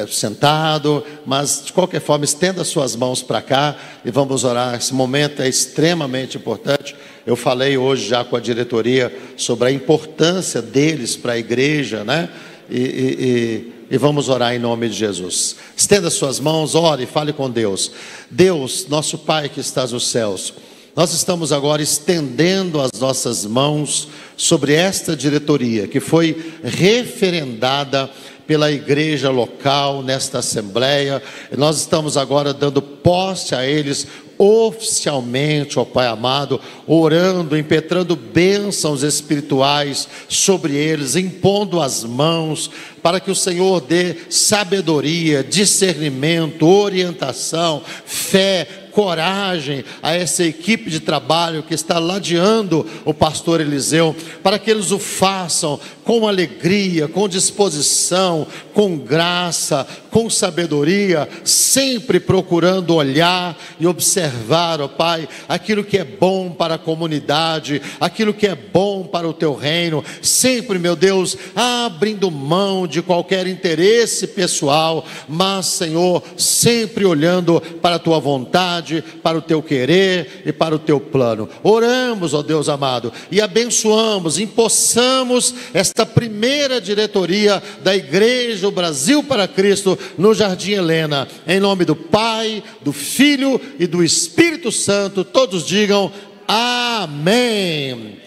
Speaker 3: sentado, mas de qualquer forma estenda suas mãos para cá e vamos orar. Esse momento é extremamente importante. Eu falei hoje já com a diretoria sobre a importância deles para a igreja, né? E vamos orar em nome de Jesus. Estenda suas mãos, ore, fale com Deus. Deus, nosso Pai que estás nos céus, nós estamos agora estendendo as nossas mãos sobre esta diretoria que foi referendada pela igreja local nesta assembleia. Nós estamos agora dando posse a eles oficialmente, ó Pai amado, orando, impetrando bênçãos espirituais sobre eles, impondo as mãos, para que o Senhor dê sabedoria, discernimento, orientação, fé, coragem a essa equipe de trabalho que está ladeando o pastor Eliseu, para que eles o façam com alegria, com disposição, com graça, com sabedoria, sempre procurando olhar e observar, ó Pai, aquilo que é bom para a comunidade, aquilo que é bom para o teu reino, sempre, meu Deus, abrindo mão de qualquer interesse pessoal, mas, Senhor, sempre olhando para a tua vontade, para o teu querer e para o teu plano. Oramos, ó Deus amado, e abençoamos, empossamos esta primeira diretoria da Igreja, o Brasil para Cristo, no Jardim Helena, em nome do Pai, do Filho e do Espírito Santo. Todos digam amém.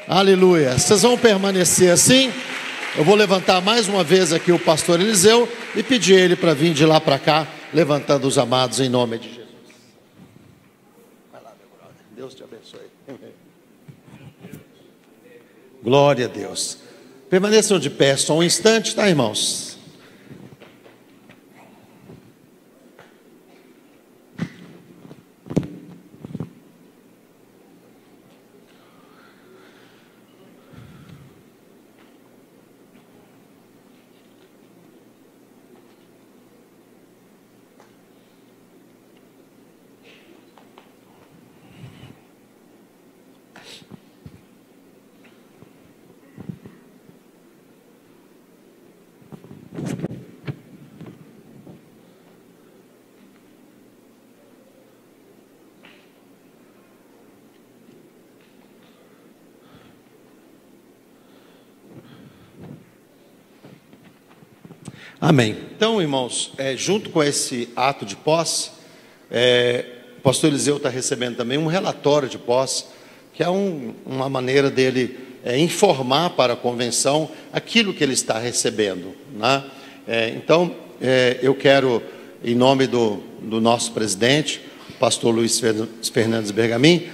Speaker 3: Aleluia. Vocês vão permanecer assim. Eu vou levantar mais uma vez aqui o pastor Eliseu e pedir ele para vir de lá para cá, levantando os amados em nome de Jesus. Vai lá, meu brother. Deus te abençoe. Glória a Deus. Permaneçam de pé só um instante, tá, irmãos? Amém. Então, irmãos, junto com esse ato de posse, o pastor Eliseu está recebendo também um relatório de posse, que é uma maneira dele informar para a convenção aquilo que ele está recebendo, né? Então, eu quero, em nome do nosso presidente, o pastor Luiz Fernandes Bergamin,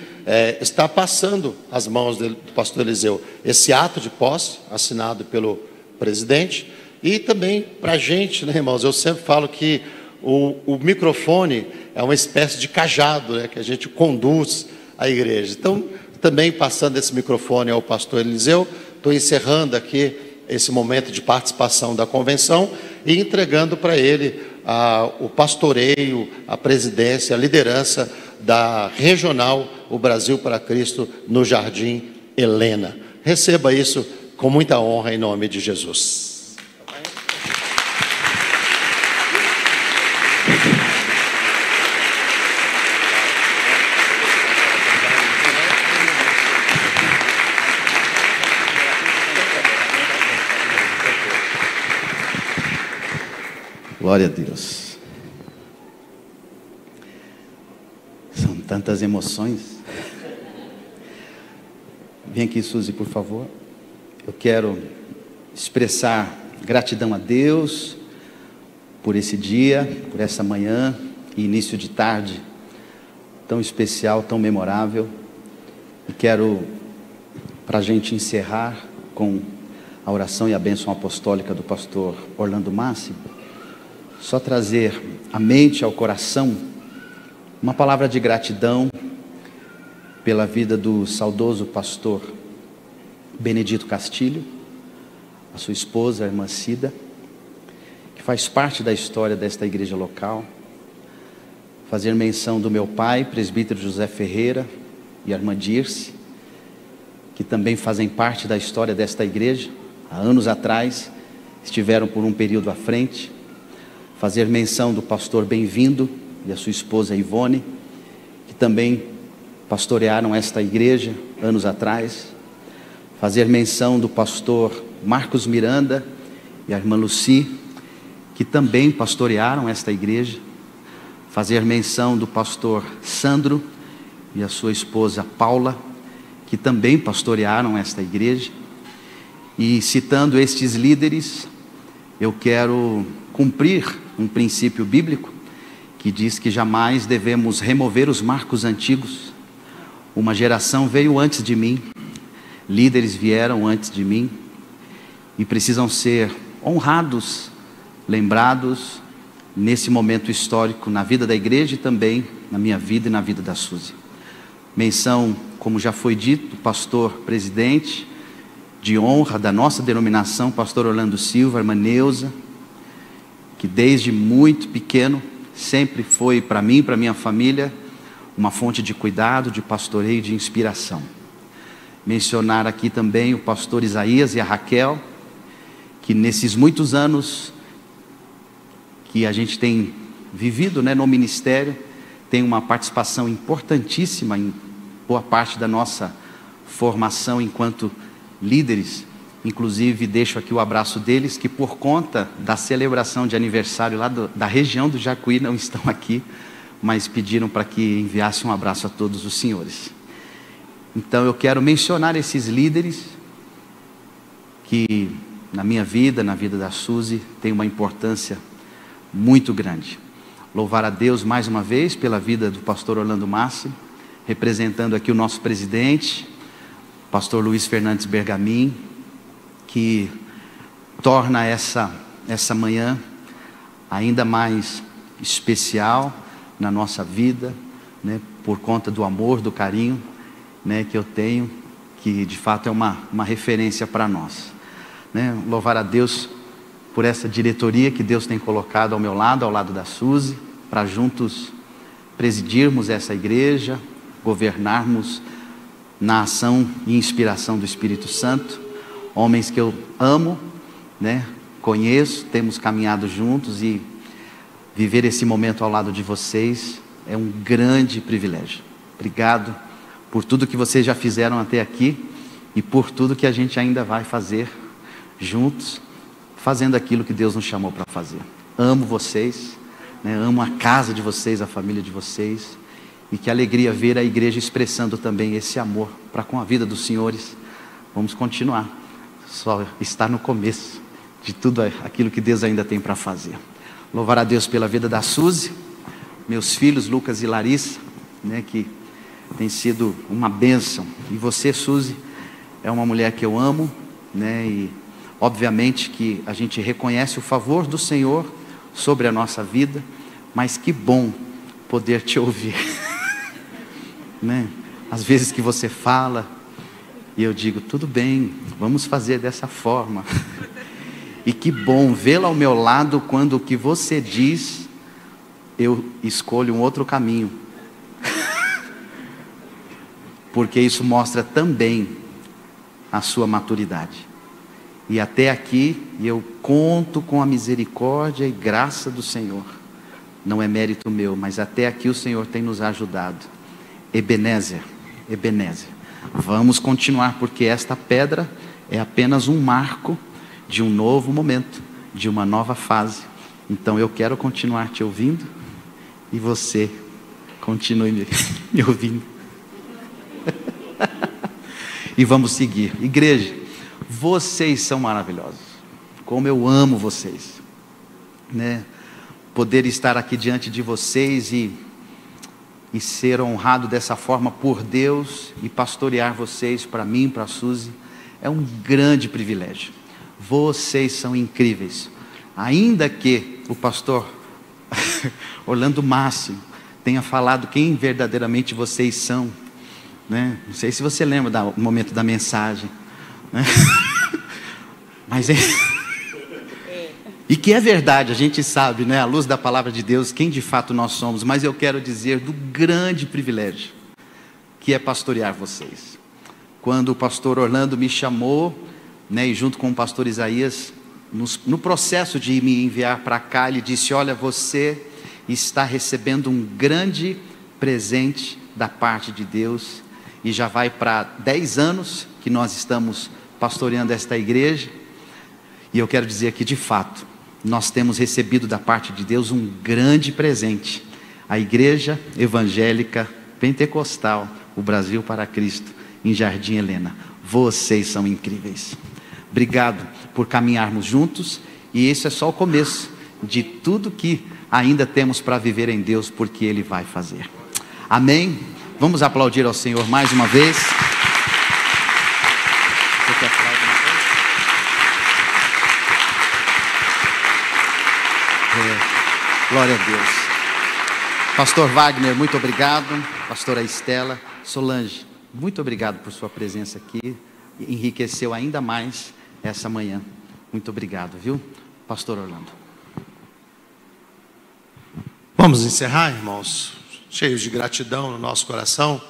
Speaker 3: estar passando as mãos do pastor Eliseu esse ato de posse, assinado pelo presidente. E também para a gente, né, irmãos, eu sempre falo que o microfone é uma espécie de cajado, né, que a gente conduz a igreja. Então, também passando esse microfone ao pastor Eliseu, estou encerrando aqui esse momento de participação da convenção e entregando para ele o pastoreio, a presidência, a liderança da regional O Brasil para Cristo no Jardim Helena. Receba isso com muita honra em nome de Jesus.
Speaker 1: Glória a Deus. São tantas emoções. Vem aqui, Suzy, por favor. Eu quero expressar gratidão a Deus por esse dia, por essa manhã e início de tarde tão especial, tão memorável. E quero, para a gente encerrar com a oração e a bênção apostólica do pastor Orlando Massi, só trazer à mente, ao coração, uma palavra de gratidão pela vida do saudoso pastor Benedito Castilho, a sua esposa, a irmã Cida, que faz parte da história desta igreja local. Fazer menção do meu pai, presbítero José Ferreira, e a irmã Dirce, que também fazem parte da história desta igreja. Há anos atrás, estiveram por um período à frente. Fazer menção do pastor Bem-vindo e a sua esposa Ivone, que também pastorearam esta igreja anos atrás. Fazer menção do pastor Marcos Miranda e a irmã Luci, que também pastorearam esta igreja. Fazer menção do pastor Sandro e a sua esposa Paula, que também pastorearam esta igreja. E citando estes líderes, eu quero cumprir um princípio bíblico que diz que jamais devemos remover os marcos antigos. Uma geração veio antes de mim, líderes vieram antes de mim e precisam ser honrados, lembrados nesse momento histórico na vida da igreja e também na minha vida e na vida da Suzy. Menção, como já foi dito, pastor presidente de honra da nossa denominação, pastor Orlando Silva, irmã Neuza, que desde muito pequeno sempre foi para mim, para minha família, uma fonte de cuidado, de pastoreio, de inspiração. Mencionar aqui também o pastor Isaías e a Raquel, que nesses muitos anos que a gente tem vivido, no ministério, tem uma participação importantíssima em boa parte da nossa formação enquanto líderes. Inclusive deixo aqui o abraço deles, que por conta da celebração de aniversário lá da região do Jacuí não estão aqui, mas pediram para que enviasse um abraço a todos os senhores. Então eu quero mencionar esses líderes que na minha vida, na vida da Suzy, tem uma importância muito grande. Louvar a Deus mais uma vez pela vida do pastor Orlando Massi, representando aqui o nosso presidente, pastor Luiz Fernandes Bergamin, que torna essa manhã ainda mais especial na nossa vida, por conta do amor, do carinho, que eu tenho, que de fato é uma referência para nós. Louvar a Deus por essa diretoria que Deus tem colocado ao meu lado, ao lado da Suzy, para juntos presidirmos essa igreja, governarmos na ação e inspiração do Espírito Santo. Homens que eu amo, conheço, temos caminhado juntos, e viver esse momento ao lado de vocês é um grande privilégio. Obrigado por tudo que vocês já fizeram até aqui e por tudo que a gente ainda vai fazer juntos, fazendo aquilo que Deus nos chamou para fazer. Amo vocês, amo a casa de vocês, a família de vocês, e que alegria ver a igreja expressando também esse amor para com a vida dos senhores. Vamos continuar, só está no começo de tudo aquilo que Deus ainda tem para fazer. Louvar a Deus pela vida da Suzy, meus filhos Lucas e Larissa, que tem sido uma bênção. E você, Suzy, é uma mulher que eu amo, e obviamente que a gente reconhece o favor do Senhor sobre a nossa vida, mas que bom poder te ouvir. Às vezes que você fala e eu digo, tudo bem, vamos fazer dessa forma. E que bom vê-la ao meu lado quando o que você diz, eu escolho um outro caminho. Porque isso mostra também a sua maturidade. E até aqui eu conto com a misericórdia e graça do Senhor. Não é mérito meu, mas até aqui o Senhor tem nos ajudado. Ebenezer, Ebenezer. Vamos continuar, porque esta pedra é apenas um marco de um novo momento, de uma nova fase, Então eu quero continuar te ouvindo e você continue me ouvindo. E vamos seguir. Igreja, vocês são maravilhosos. Como eu amo vocês, né? Poder estar aqui diante de vocês e ser honrado dessa forma por Deus e pastorear vocês, para mim, para a Suzy, é um grande privilégio. Vocês são incríveis. Ainda que o pastor Orlando Máximo tenha falado quem verdadeiramente vocês são, né? Não sei se você lembra do momento da mensagem, né? Mas e que é verdade, a gente sabe, né? À luz da palavra de Deus, quem de fato nós somos. Mas eu quero dizer do grande privilégio que é pastorear vocês. Quando o pastor Orlando me chamou, né, e junto com o pastor Isaías, no processo de me enviar para cá, ele disse: olha, você está recebendo um grande presente da parte de Deus, e já vai para 10 anos que nós estamos pastoreando esta igreja, e eu quero dizer que de fato, nós temos recebido da parte de Deus um grande presente, a Igreja Evangélica Pentecostal, o Brasil para Cristo, em Jardim Helena. Vocês são incríveis. Obrigado por caminharmos juntos, e isso é só o começo de tudo que ainda temos para viver em Deus, porque Ele vai fazer. Amém? Vamos aplaudir ao Senhor mais uma vez. Você quer falar alguma coisa? Glória a Deus. Pastor Wagner, muito obrigado. Pastora Estela, Solange, muito obrigado por sua presença aqui. Enriqueceu ainda mais essa manhã. Muito obrigado, viu? Pastor Orlando.
Speaker 3: Vamos encerrar, irmãos, cheios de gratidão no nosso coração.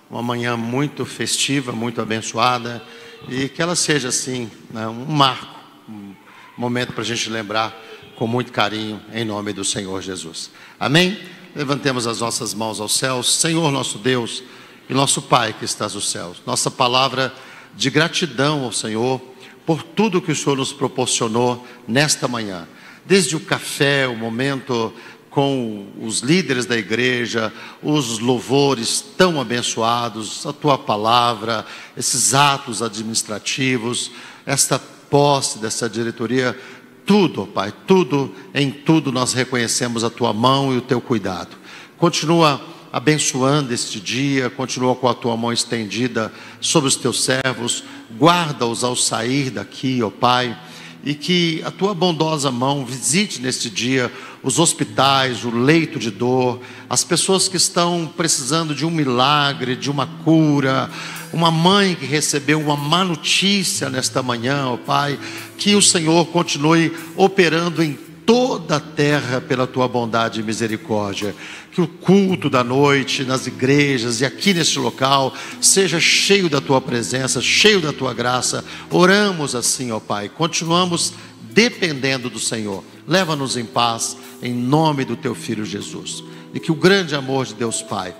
Speaker 3: Uma manhã muito festiva, muito abençoada. E que ela seja assim, né, um marco, um momento para a gente lembrar com muito carinho, em nome do Senhor Jesus. Amém? Levantemos as nossas mãos aos céus. Senhor nosso Deus e nosso Pai que estás nos céus, nossa palavra de gratidão ao Senhor por tudo que o Senhor nos proporcionou nesta manhã, desde o café, o momento com os líderes da igreja, os louvores tão abençoados, a tua palavra, esses atos administrativos, esta posse dessa diretoria, tudo, Pai, tudo, em tudo nós reconhecemos a tua mão e o teu cuidado. Continua abençoando este dia, continua com a tua mão estendida sobre os teus servos, guarda-os ao sair daqui, ó Pai, e que a tua bondosa mão visite neste dia os hospitais, o leito de dor, as pessoas que estão precisando de um milagre, de uma cura, uma mãe que recebeu uma má notícia nesta manhã, ó Pai, que o Senhor continue operando em toda a terra pela tua bondade e misericórdia, que o culto da noite nas igrejas e aqui neste local seja cheio da tua presença, cheio da tua graça. Oramos assim, ó Pai, continuamos dependendo do Senhor. Leva-nos em paz, em nome do teu Filho Jesus, e que o grande amor de Deus Pai,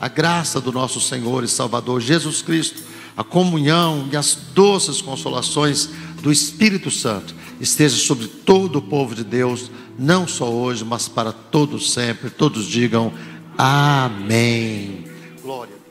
Speaker 3: a graça do nosso Senhor e Salvador Jesus Cristo, a comunhão e as doces consolações do Espírito Santo esteja sobre todo o povo de Deus, não só hoje, mas para todos sempre. Todos digam amém. Glória a Deus.